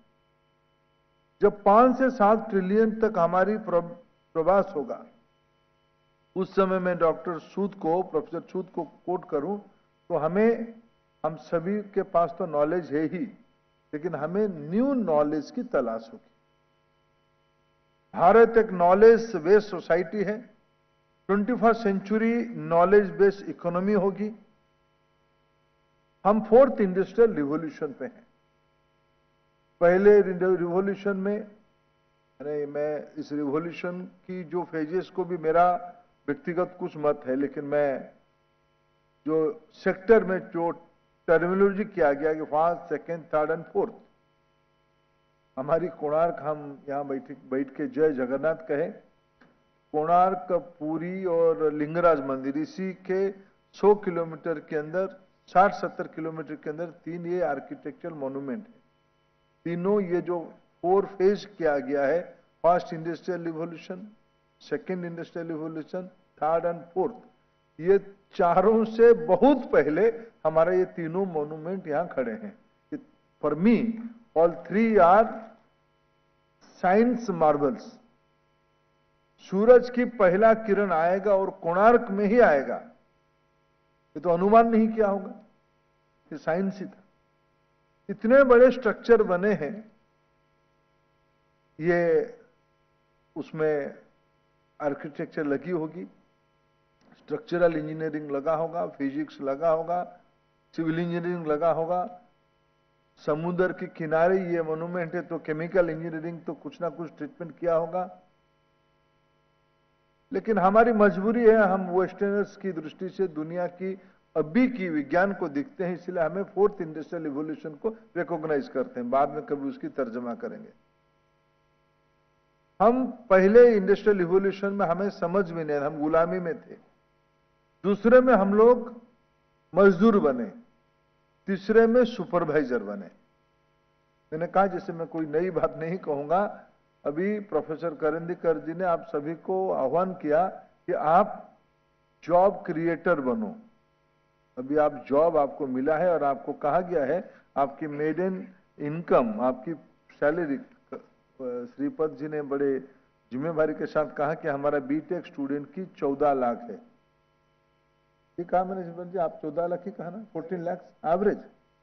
जब 5 से 7 ट्रिलियन तक हमारी प्रवास होगा, उस समय मैं डॉक्टर सूद को, प्रोफेसर सूद को कोट करूं तो हम सभी के पास तो नॉलेज है ही, लेकिन हमें न्यू नॉलेज की तलाश होगी। भारत एक नॉलेज बेस्ड सोसाइटी है, 21st century knowledge based economy होगी। हम 4th इंडस्ट्रियल रिवॉल्यूशन पे हैं। पहले रिवॉल्यूशन में, अरे मैं इस रिवॉल्यूशन की जो फेजेस को भी मेरा व्यक्तिगत कुछ मत है, लेकिन मैं जो सेक्टर में जो टर्मिनोलॉजी किया गया कि 1st, 2nd, 3rd and 4th, हमारी कोणार्क, हम यहाँ बैठ के जय जगन्नाथ कहे, कोणार्क, पुरी और लिंगराज मंदिर, इसी के 100 किलोमीटर के अंदर, 60-70 किलोमीटर के अंदर 3 ये आर्किटेक्चरल मॉन्यूमेंट है। तीनों ये जो 4 फेज किया गया है, 1st industrial revolution, 2nd industrial revolution, 3rd and 4th, ये चारों से बहुत पहले हमारे ये तीनों मॉन्यूमेंट यहां खड़े हैं। For me all 3 are science marvels. सूरज की पहला किरण आएगा और कोणार्क में ही आएगा, ये तो अनुमान नहीं किया होगा, ये साइंस ही था। इतने बड़े स्ट्रक्चर बने हैं, ये उसमें आर्किटेक्चर लगी होगी, स्ट्रक्चरल इंजीनियरिंग लगा होगा, फिजिक्स लगा होगा, सिविल इंजीनियरिंग लगा होगा। समुद्र के किनारे ये मॉन्यूमेंट है तो केमिकल इंजीनियरिंग तो कुछ ना कुछ ट्रीटमेंट किया होगा। लेकिन हमारी मजबूरी है, हम वेस्टर्नर्स की दृष्टि से दुनिया की अभी की विज्ञान को देखते हैं, इसलिए हमें 4th इंडस्ट्रियल रिवॉल्यूशन को रिकॉग्नाइज करते हैं, बाद में कभी उसकी तर्जमा करेंगे। हम पहले इंडस्ट्रियल रिवॉल्यूशन में हमें समझ में नहीं, हम गुलामी में थे। दूसरे में हम लोग मजदूर बने, तीसरे में सुपरवाइजर बने। मैंने कहा, जैसे मैं कोई नई बात नहीं कहूंगा, अभी प्रोफेसर करंदीकर जी ने आप सभी को आह्वान किया कि आप जॉब क्रिएटर बनो। अभी आप जॉब आपको मिला है और आपको कहा गया है आपकी मेडन इनकम, आपकी सैलरी, श्रीपद जी ने बड़े जिम्मेदारी के साथ कहा कि हमारा बीटेक स्टूडेंट की 14 लाख है। ये कहा मैंने श्रीपद जी, आप 14 लाख ही कहा ना, 14 लाख एवरेज,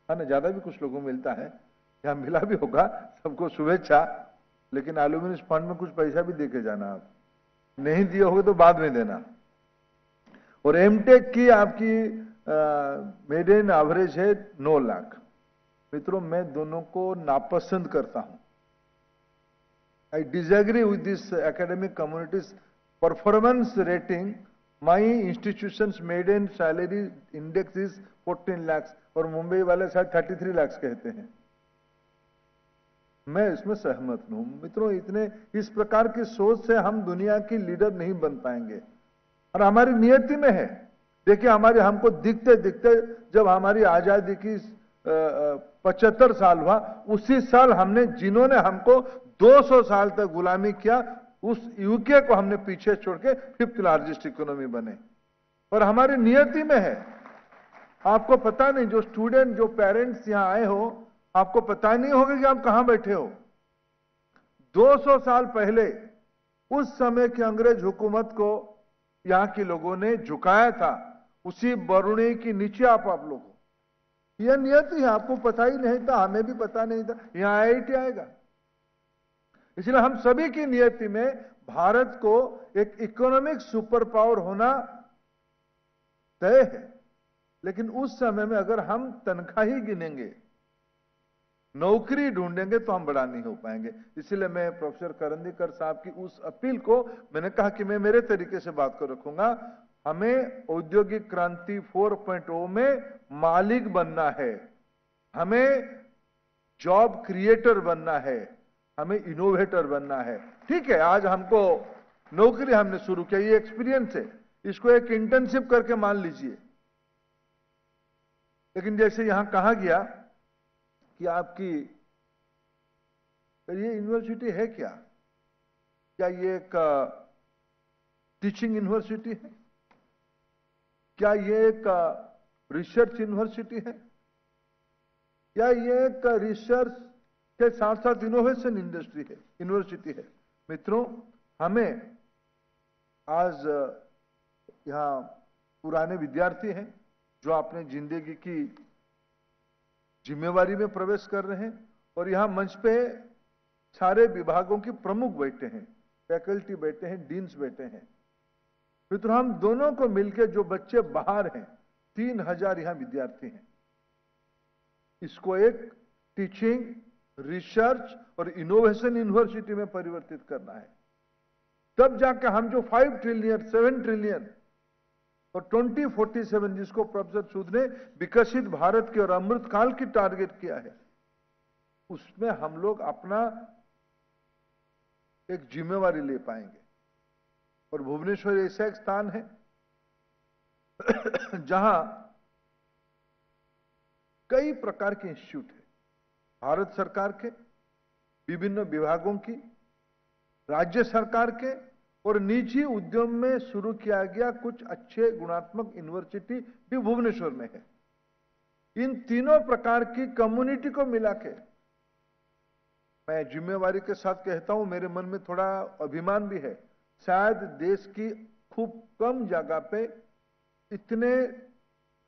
है ना, ज्यादा भी कुछ लोगों को मिलता है, यहाँ मिला भी होगा, सबको शुभेच्छा। लेकिन एल्यूमिनियम फंड में कुछ पैसा भी देके जाना, आप नहीं दिए होगे तो बाद में देना। और एमटेक की आपकी मेडियन एवरेज है 9 लाख। मित्रों, मैं दोनों को नापसंद करता हूं। I disagree with this academic community's performance rating. My institution's median salary index is 14 lakhs और मुंबई वाले शायद 33 लाख कहते हैं। मैं इसमें सहमत हूं। मित्रों, इस प्रकार की सोच से हम दुनिया की लीडर नहीं बन पाएंगे और हमारी नियति में है। देखिए, हमको दिखते दिखते जब हमारी आजादी की 75 साल हुआ, उसी साल जिन्होंने हमको 200 साल तक गुलामी किया, उस यूके को हमने पीछे छोड़ के 5th लार्जेस्ट इकोनॉमी बने। और हमारी नियति में है। आपको पता नहीं, जो स्टूडेंट, जो पेरेंट्स यहां आए हो, आपको पता नहीं होगा कि आप कहां बैठे हो। 200 साल पहले उस समय की अंग्रेज हुकूमत को यहां के लोगों ने झुकाया था, उसी बरुणी के नीचे आप लोग हो। यह नियति है, आपको पता ही नहीं था, हमें भी पता नहीं था, यहां IIT आएगा। इसलिए हम सभी की नियति में भारत को एक इकोनॉमिक सुपर पावर होना तय है। लेकिन उस समय में अगर हम तनख्वाह ही गिनेंगे, नौकरी ढूंढेंगे, तो हम बड़ा नहीं हो पाएंगे। इसलिए मैं प्रोफेसर करंदीकर साहब की उस अपील को, मैंने कहा कि मैं मेरे तरीके से बात को रखूंगा। हमें औद्योगिक क्रांति 4.0 में मालिक बनना है, हमें जॉब क्रिएटर बनना है, हमें इनोवेटर बनना है। ठीक है, आज हमको नौकरी हमने शुरू किया, ये एक्सपीरियंस है, इसको एक इंटर्नशिप करके मान लीजिए। लेकिन जैसे यहां कहा गया कि आपकी ये यूनिवर्सिटी है क्या ये एक टीचिंग यूनिवर्सिटी है? क्या ये एक रिसर्च यूनिवर्सिटी है या ये एक रिसर्च के साथ साथ इनोवेशन इंडस्ट्री है, यूनिवर्सिटी है? मित्रों, हमें आज यहाँ पुराने विद्यार्थी हैं जो अपने जिंदगी की जिम्मेवारी में प्रवेश कर रहे हैं और यहाँ मंच पे सारे विभागों के प्रमुख बैठे हैं, फैकल्टी बैठे हैं, डीन्स बैठे हैं। मित्रों, हम दोनों को मिलकर जो बच्चे बाहर हैं, 3000 यहाँ विद्यार्थी हैं, इसको एक टीचिंग, रिसर्च और इनोवेशन यूनिवर्सिटी में परिवर्तित करना है। तब जाकर हम जो 5 ट्रिलियन, 7 ट्रिलियन और 2047 जिसको प्रोफेसर सूद ने विकसित भारत के और अमृत काल की टारगेट किया है, उसमें हम लोग अपना एक जिम्मेवारी ले पाएंगे। और भुवनेश्वर ऐसा एक स्थान है जहां कई प्रकार के इंस्टीट्यूट है, भारत सरकार के, विभिन्न विभागों की, राज्य सरकार के और निजी उद्यम में शुरू किया गया कुछ अच्छे गुणात्मक यूनिवर्सिटी भी भुवनेश्वर में है। इन तीनों प्रकार की कम्युनिटी को मिला के मैं जिम्मेवारी के साथ कहता हूं, मेरे मन में थोड़ा अभिमान भी है, शायद देश की खूब कम जगह पे इतने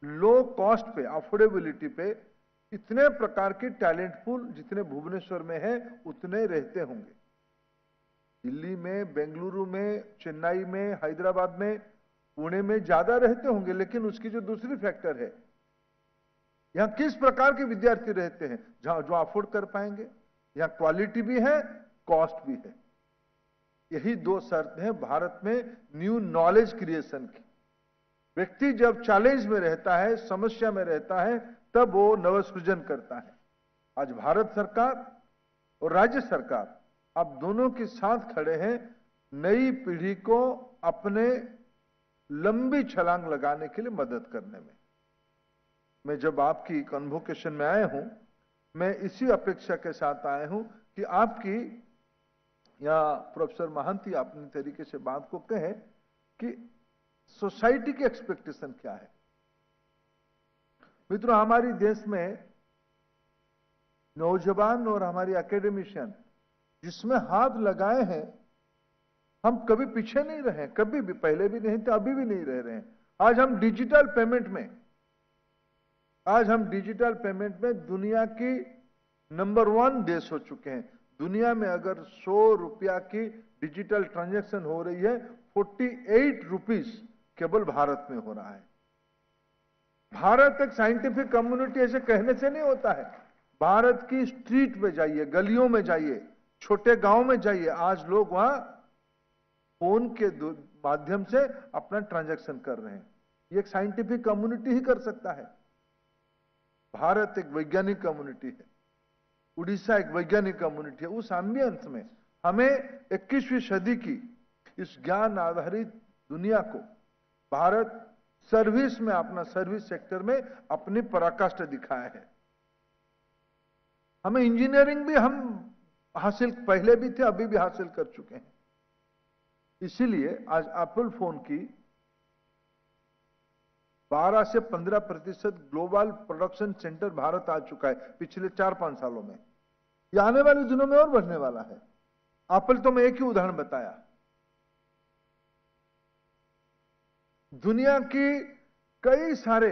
लो कॉस्ट पे, अफोर्डेबिलिटी पे इतने प्रकार की टैलेंट पूल जितने भुवनेश्वर में है उतने रहते होंगे। दिल्ली में, बेंगलुरु में, चेन्नई में, हैदराबाद में, पुणे में ज्यादा रहते होंगे, लेकिन उसकी जो दूसरी फैक्टर है, यहां किस प्रकार के विद्यार्थी रहते हैं जहां जो अफोर्ड कर पाएंगे, यहां क्वालिटी भी है, कॉस्ट भी है। यही दो शर्त है भारत में न्यू नॉलेज क्रिएशन की। व्यक्ति जब चैलेंज में रहता है, समस्या में रहता है, तब वो नवसृजन करता है। आज भारत सरकार और राज्य सरकार आप दोनों के साथ खड़े हैं नई पीढ़ी को अपने लंबी छलांग लगाने के लिए मदद करने में। मैं जब आपकी कन्वोकेशन में आया हूं, मैं इसी अपेक्षा के साथ आया हूं कि आपकी या प्रोफेसर महांती अपने तरीके से बात को कहें कि सोसाइटी की एक्सपेक्टेशन क्या है। मित्रों, हमारी देश में नौजवान और हमारी एकेडमिशियन जिसमें हाथ लगाए हैं, हम कभी पीछे नहीं रहे, कभी भी, पहले भी नहीं थे, अभी भी नहीं रह रहे हैं। आज हम डिजिटल पेमेंट में दुनिया की नंबर 1 देश हो चुके हैं। दुनिया में अगर 100 रुपया की डिजिटल ट्रांजैक्शन हो रही है, 48 रुपीस केवल भारत में हो रहा है। भारत एक साइंटिफिक कम्युनिटी ऐसे कहने से नहीं होता है। भारत की स्ट्रीट में जाइए, गलियों में जाइए, छोटे गांव में जाइए, आज लोग वहां फोन के माध्यम से अपना ट्रांजैक्शन कर रहे हैं। ये एक साइंटिफिक कम्युनिटी ही कर सकता है। भारत एक वैज्ञानिक कम्युनिटी है, उड़ीसा एक वैज्ञानिक कम्युनिटी है। उस एम्बियंस में हमें 21वीं सदी की इस ज्ञान आधारित दुनिया को भारत सर्विस में, अपना सर्विस सेक्टर में अपनी पराकाष्ठा दिखाया है। हमें इंजीनियरिंग भी हम हासिल पहले भी थे, अभी भी हासिल कर चुके हैं। इसीलिए आज एप्पल फोन की 12 से 15% ग्लोबल प्रोडक्शन सेंटर भारत आ चुका है पिछले 4-5 सालों में। यह आने वाले दिनों में और बढ़ने वाला है। एप्पल तो मैं एक ही उदाहरण बताया। दुनिया की कई सारे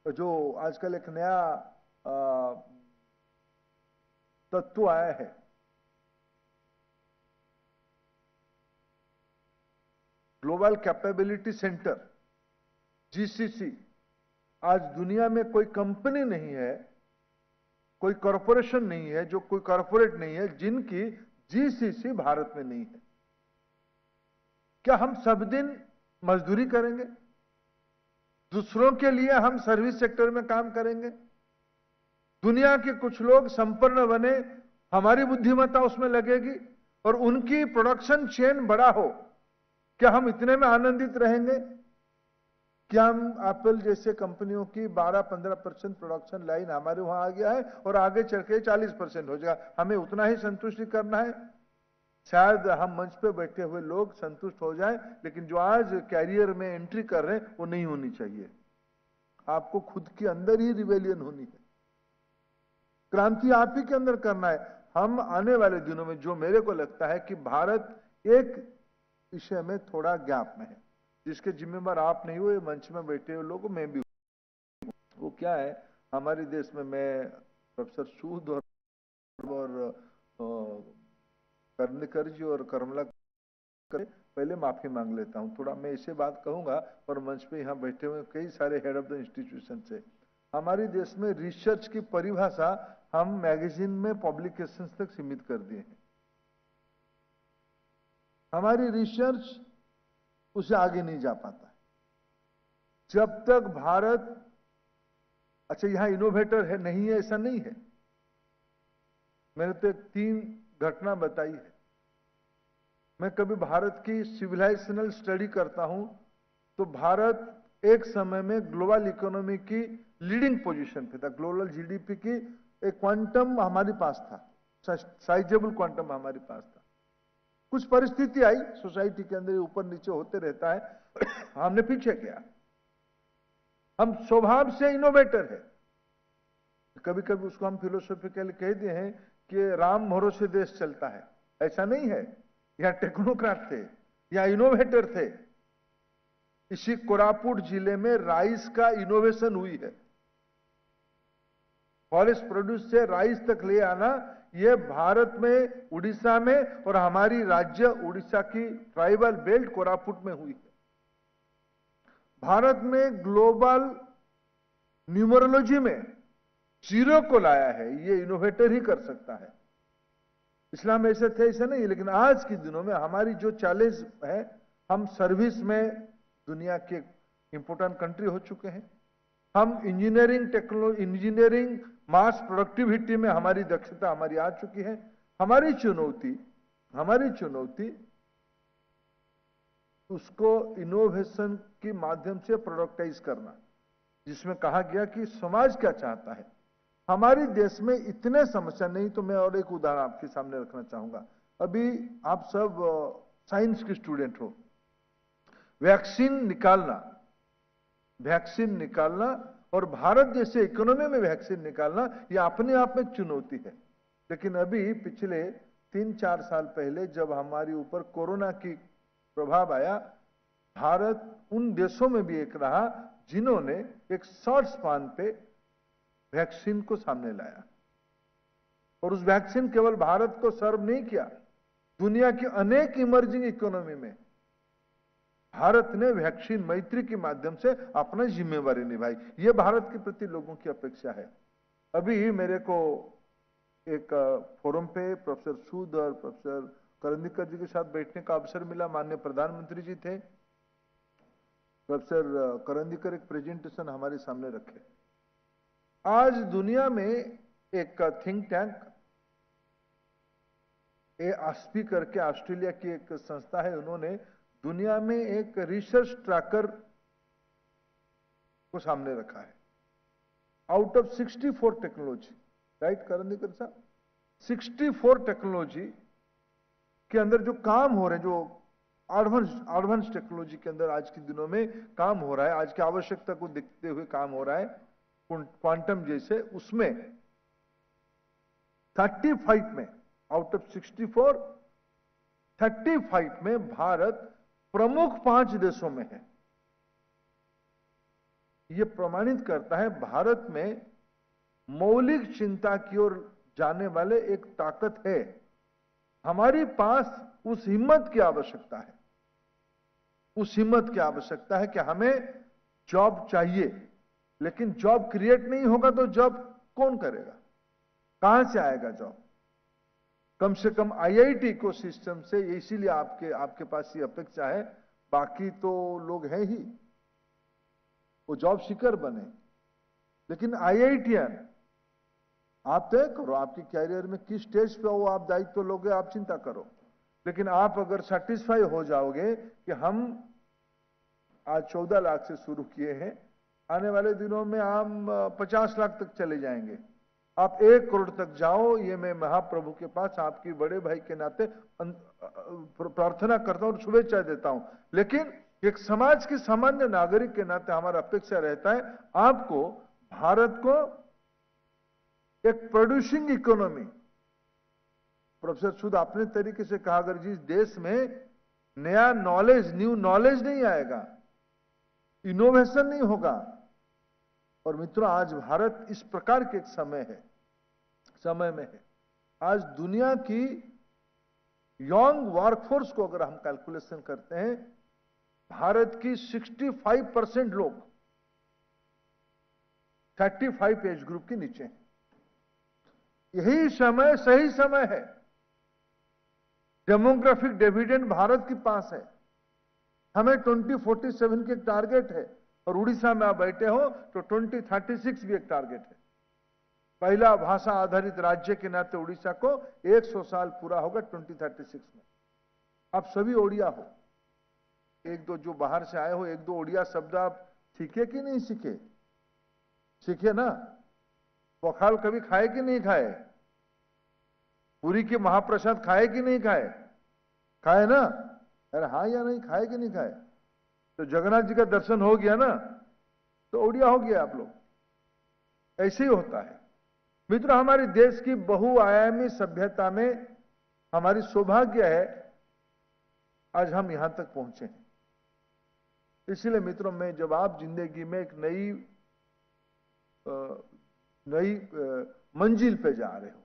जो आजकल एक नया तत्व आया है, ग्लोबल कैपेबिलिटी सेंटर, जीसीसी। आज दुनिया में कोई कंपनी नहीं है, कोई कॉरपोरेशन नहीं है, जो कोई कॉरपोरेट नहीं है जिनकी जीसीसी भारत में नहीं है। क्या हम सब दिन मजदूरी करेंगे? दूसरों के लिए हम सर्विस सेक्टर में काम करेंगे? दुनिया के कुछ लोग संपन्न बने, हमारी बुद्धिमत्ता उसमें लगेगी और उनकी प्रोडक्शन चेन बड़ा हो, क्या हम इतने में आनंदित रहेंगे? क्या हम एप्पल जैसे कंपनियों की 12-15% प्रोडक्शन लाइन हमारे वहां आ गया है और आगे चल के 40% हो जाएगा, हमें उतना ही संतुष्टि करना है? शायद हम मंच पे बैठे हुए लोग संतुष्ट हो जाएं, लेकिन जो आज कैरियर में एंट्री कर रहे हैं वो नहीं होनी चाहिए। आपको खुद के अंदर ही रिवेलियन होनी है, क्रांति आप ही के अंदर करना है। हम आने वाले दिनों में जो मेरे को लगता है कि भारत एक विषय में थोड़ा गैप में है, जिसके जिम्मेदार आप नहीं हुए, मंच में बैठे हुए लोग, मैं भी हूं। वो क्या है, हमारे देश में मैं प्रोफेसर सूद और कर्णिकर जी और करमला पहले माफी मांग लेता हूं। थोड़ा मैं ऐसे बात कहूंगा, और मंच पे यहाँ बैठे हुए कई सारे हेड ऑफ द इंस्टीट्यूशन से, हमारे देश में रिसर्च की परिभाषा हम मैगजीन में पब्लिकेशंस तक सीमित कर दिए हैं। हमारी रिसर्च उससे आगे नहीं जा पाता है। जब तक भारत, अच्छा यहां इनोवेटर है नहीं है ऐसा नहीं है, मैंने तो 3 घटना बताई है। मैं कभी भारत की सिविलाइजेशनल स्टडी करता हूं तो भारत एक समय में ग्लोबल इकोनॉमी की लीडिंग पोजीशन पे था। ग्लोबल जीडीपी की एक क्वांटम हमारे पास था, साइजेबल क्वांटम हमारे पास था। कुछ परिस्थिति आई सोसाइटी के अंदर, ऊपर नीचे होते रहता है, हमने पीछे किया। हम स्वभाव से इनोवेटर है। कभी कभी उसको हम फिलोसॉफिकली कह दिए हैं कि राम भरोसे देश चलता है, ऐसा नहीं है। या टेक्नोक्रेट थे या इनोवेटर थे। इसी कोरापुट जिले में राइस का इनोवेशन हुई है। फॉरेस्ट प्रोड्यूस से राइस तक ले आना, यह भारत में, उड़ीसा में, और हमारी राज्य उड़ीसा की ट्राइबल बेल्ट कोरापुट में हुई है। भारत में ग्लोबल न्यूमरोलॉजी में 0 को लाया है, ये इनोवेटर ही कर सकता है। इस्लाम ऐसे थे ऐसा नहीं, लेकिन आज के दिनों में हमारी जो चैलेंज है, हम सर्विस में दुनिया के इंपोर्टेंट कंट्री हो चुके हैं। हम इंजीनियरिंग टेक्नोलॉजी, इंजीनियरिंग मास प्रोडक्टिविटी में हमारी दक्षता हमारी आ चुकी है। हमारी चुनौती उसको इनोवेशन के माध्यम से प्रोडक्टाइज करना, जिसमें कहा गया कि समाज क्या चाहता है। हमारे देश में इतने समस्या नहीं, तो मैं और एक उदाहरण आपके सामने रखना चाहूंगा। अभी आप सब साइंस के स्टूडेंट हो, वैक्सीन निकालना और भारत जैसे इकोनॉमी में वैक्सीन निकालना, यह अपने आप में चुनौती है। लेकिन अभी पिछले 3-4 साल पहले जब हमारे ऊपर कोरोना की प्रभाव आया, भारत उन देशों में भी एक रहा जिन्होंने एक शॉर्ट स्पान पे वैक्सीन को सामने लाया। और उस वैक्सीन केवल भारत को सर्व नहीं किया, दुनिया की अनेक इमर्जिंग इकोनॉमी में भारत ने वैक्सीन मैत्री के माध्यम से अपना जिम्मेवारी निभाई। यह भारत के प्रति लोगों की अपेक्षा है। अभी मेरे को एक फोरम पे प्रोफेसर सूद और प्रोफेसर करंदीकर जी के साथ बैठने का अवसर मिला। माननीय प्रधानमंत्री जी थे। प्रोफेसर करंदीकर एक प्रेजेंटेशन हमारे सामने रखे। आज दुनिया में एक थिंक टैंक एआस्पी करके ऑस्ट्रेलिया की एक संस्था है, उन्होंने दुनिया में एक रिसर्च ट्रैकर को सामने रखा है। Out of 64 technology, right Karandikar साहब, 64 टेक्नोलॉजी के अंदर जो काम हो रहे हैं, जो एडवांस टेक्नोलॉजी के अंदर आज के दिनों में काम हो रहा है, आज की आवश्यकता को देखते हुए काम हो रहा है, क्वांटम जैसे, उसमें 35 में आउट ऑफ 64, 35 में भारत प्रमुख 5 देशों में है। यह प्रमाणित करता है भारत में मौलिक चिंता की ओर जाने वाले एक ताकत है। हमारे पास उस हिम्मत की आवश्यकता है, उस हिम्मत की आवश्यकता है कि हमें जॉब चाहिए, लेकिन जॉब क्रिएट नहीं होगा तो जॉब कौन करेगा, कहां से आएगा जॉब? कम से कम आईआईटी को सिस्टम से, इसीलिए आपके पास ये अपेक्षा है, बाकी तो लोग हैं ही, वो जॉब सीकर बने। लेकिन आईआईटीएन आप तय करो, आपकी कैरियर में किस स्टेज पे हो, आप दायित्व लोगे, आप चिंता करो। लेकिन आप अगर सेटिस्फाई हो जाओगे कि हम आज 14 लाख से शुरू किए हैं, आने वाले दिनों में हम 50 लाख तक चले जाएंगे, आप 1 करोड़ तक जाओ, ये मैं महाप्रभु के पास आपकी बड़े भाई के नाते प्रार्थना करता हूं और शुभेच्छा देता हूं। लेकिन एक समाज के सामान्य नागरिक के नाते हमारा अपेक्षा रहता है आपको भारत को एक प्रोड्यूसिंग इकोनॉमी, प्रोफेसर सूद आपने तरीके से कहा, अगर जिस देश में नया नॉलेज, न्यू नॉलेज नहीं आएगा, इनोवेशन नहीं होगा, और मित्रों आज भारत इस प्रकार के एक समय में है। आज दुनिया की यंग वर्कफोर्स को अगर हम कैलकुलेशन करते हैं, भारत की 65% लोग 35 एज ग्रुप के नीचे हैं। यही समय सही समय है। डेमोग्राफिक डिविडेंड भारत के पास है। हमें 2047 की एक टारगेट है, और उड़ीसा में आप बैठे हो तो 2036 भी एक टारगेट है। पहला भाषा आधारित राज्य के नाते उड़ीसा को 100 साल पूरा होगा 2036 में। आप सभी ओडिया हो, एक दो जो बाहर से आए हो, एक दो ओडिया शब्द आप सीखे कि नहीं सीखे? सीखे ना? पखाल कभी खाए कि नहीं खाए? पूरी के महाप्रसाद खाए कि नहीं खाए? खाए ना? अरे हाँ या नहीं, खाए कि नहीं खाए? तो जगन्नाथ जी का दर्शन हो गया ना, तो ओडिया हो गया आप लोग। ऐसे ही होता है मित्रों। हमारे देश की बहुआयामी सभ्यता में हमारी सौभाग्य है आज हम यहां तक पहुंचे हैं। इसलिए मित्रों, मैं जब आप जिंदगी में एक नई मंजिल पे जा रहे हो,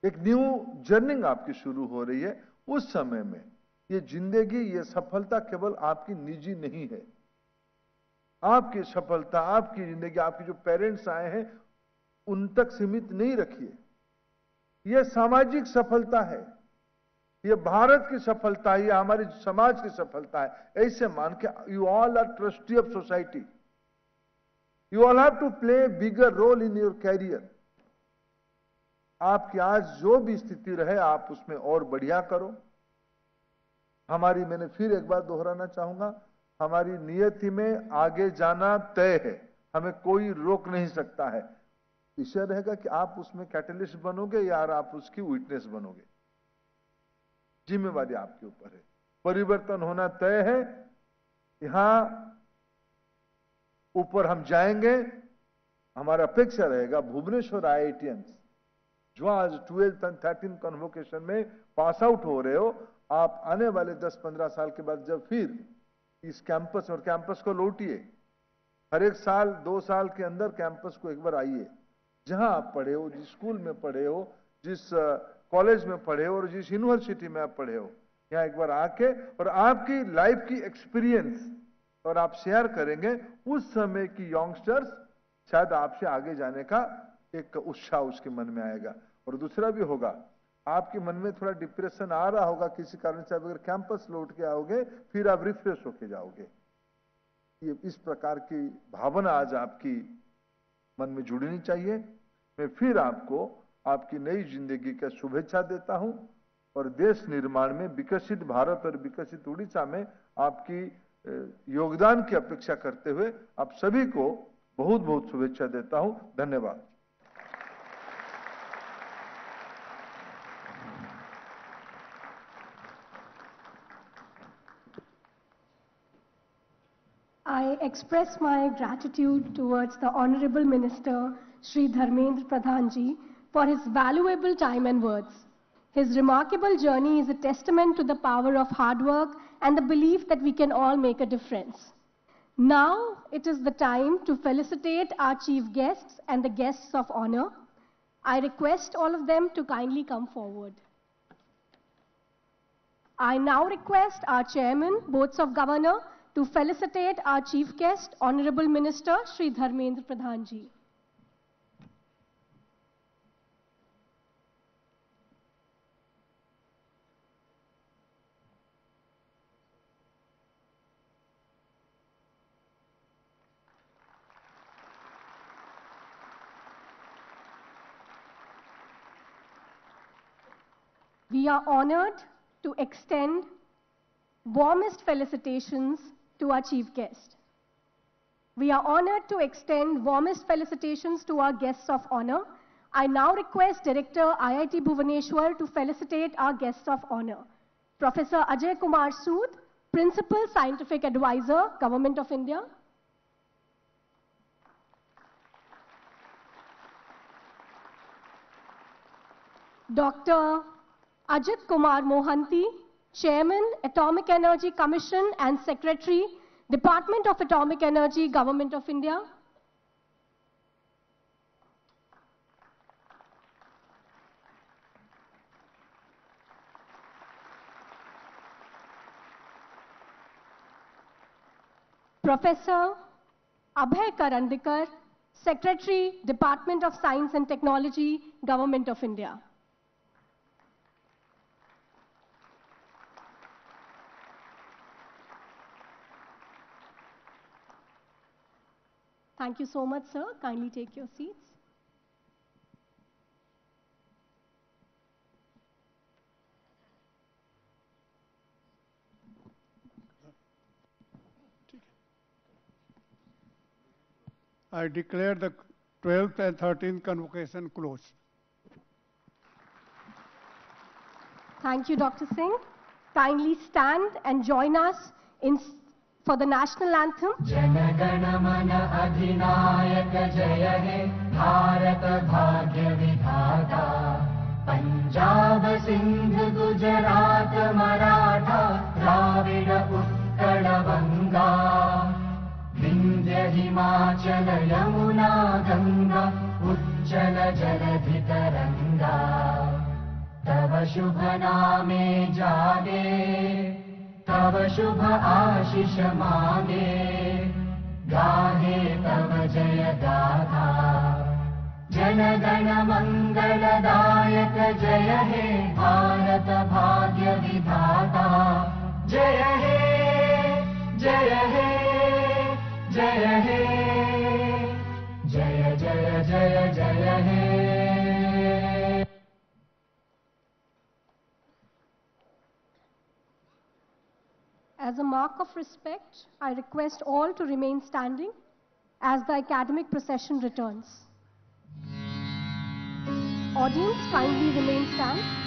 एक न्यू जर्नी आपकी शुरू हो रही है, उस समय में ये जिंदगी, ये सफलता केवल आपकी निजी नहीं है। आपकी सफलता, आपकी जिंदगी, आपके जो पेरेंट्स आए हैं उन तक सीमित नहीं रखिए। यह सामाजिक सफलता है, यह भारत की सफलता है, यह हमारे समाज की सफलता है। ऐसे मान के you all are trustee of society, you all have to play bigger role in your career. आपकी आज जो भी स्थिति रहे आप उसमें और बढ़िया करो। हमारी, मैंने फिर एक बार दोहराना चाहूंगा, हमारी नियति में आगे जाना तय है, हमें कोई रोक नहीं सकता है। विषय रहेगा कि आप उसमें कैटलिस्ट बनोगे या आप उसकी विटनेस बनोगे। जिम्मेवारी आपके ऊपर है। परिवर्तन होना तय है। यहां ऊपर हम जाएंगे। हमारा अपेक्षा रहेगा भुवनेश्वर IITians जो आज 12th and 13th कन्वोकेशन में पास आउट हो रहे हो, आप आने वाले 10-15 साल के बाद जब फिर इस कैंपस और कैंपस को लौटिए, हर एक साल 2 साल के अंदर कैंपस को एक बार आइए। जहां आप पढ़े हो, जिस स्कूल में पढ़े हो, जिस कॉलेज में पढ़े हो और जिस यूनिवर्सिटी में आप पढ़े हो, यहाँ एक बार आके और आपकी लाइफ की एक्सपीरियंस और आप शेयर करेंगे, उस समय की यंगस्टर्स शायद आपसे आगे जाने का एक उत्साह उसके मन में आएगा। और दूसरा भी होगा, आपके मन में थोड़ा डिप्रेशन आ रहा होगा किसी कारण से, अगर कैंपस लौट के आओगे फिर आप रिफ्रेश होके जाओगे। ये इस प्रकार की भावना आज आपकी मन में जुड़नी चाहिए। मैं फिर आपको आपकी नई जिंदगी का शुभेच्छा देता हूं और देश निर्माण में विकसित भारत और विकसित उड़ीसा में आपकी योगदान की अपेक्षा करते हुए आप सभी को बहुत बहुत शुभेच्छा देता हूं। धन्यवाद। I express my gratitude towards the Honorable Minister, Shri Dharmendra Pradhan Ji, for his valuable time and words. His remarkable journey is a testament to the power of hard work and the belief that we can all make a difference. Now it is the time to felicitate our chief guests and the guests of honor. I request all of them to kindly come forward. I now request our chairman, Boards of Governor, to felicitate our chief guest, Honorable Minister Shri Dharmendra Pradhan Ji. We are honored to extend warmest felicitations to our chief guest. We are honored to extend warmest felicitations to our guests of honor. I now request Director IIT Bhubaneswar to felicitate our guests of honor. Professor Ajay Kumar Sood, Principal Scientific Advisor, Government of India. Dr. Ajit Kumar Mohanty, Chairman, Atomic Energy Commission and Secretary, Department of Atomic Energy, Government of India. Professor Abhay Karandikar, Secretary, Department of Science and Technology, Government of India. Thank you so much, sir. Kindly take your seats. I declare the 12th and 13th convocation closed. Thank you, Dr. Singh. Kindly stand and join us for the national anthem. Jana Gana Mana Adhinayak Jaya He Bharat Bhagya Vidhata Punjab Sindh Gujarat Maratha Dravida Utkala Vanga Vindhya Himachala Yamuna Ganga Ujjala Jaladhi Taranga Tava Shubha Name Jage तव शुभ आशीष मांगे गाहे तव जय गाथा जन गण मंगलदायक जय हे भारत भाग्य विधाता जय हे जय हे जय हे जय जय जय जय हे As a mark of respect, I request all to remain standing as the academic procession returns. Audience, kindly remain stand.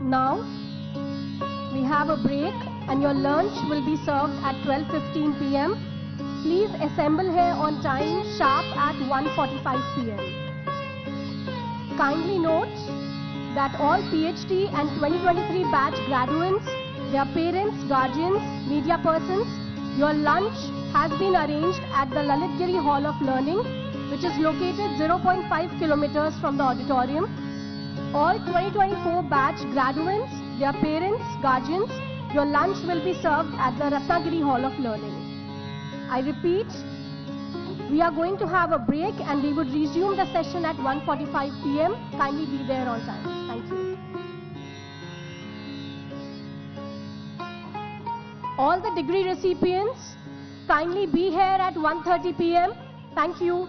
Now, we have a break and your lunch will be served at 12:15 p.m. Please assemble here on time sharp at 1:45 p.m. Kindly note that all PhD and 2023 batch graduates, their parents, guardians, media persons, your lunch has been arranged at the Lalitgiri Hall of Learning, which is located 0.5 kilometers from the auditorium. All 2024 batch graduates, their parents, guardians, your lunch will be served at the Ratnagiri Hall of Learning. I repeat, we are going to have a break and we would resume the session at 1:45 p.m. Kindly be there on time. Thank you. All the degree recipients, kindly be here at 1:30 p.m. Thank you.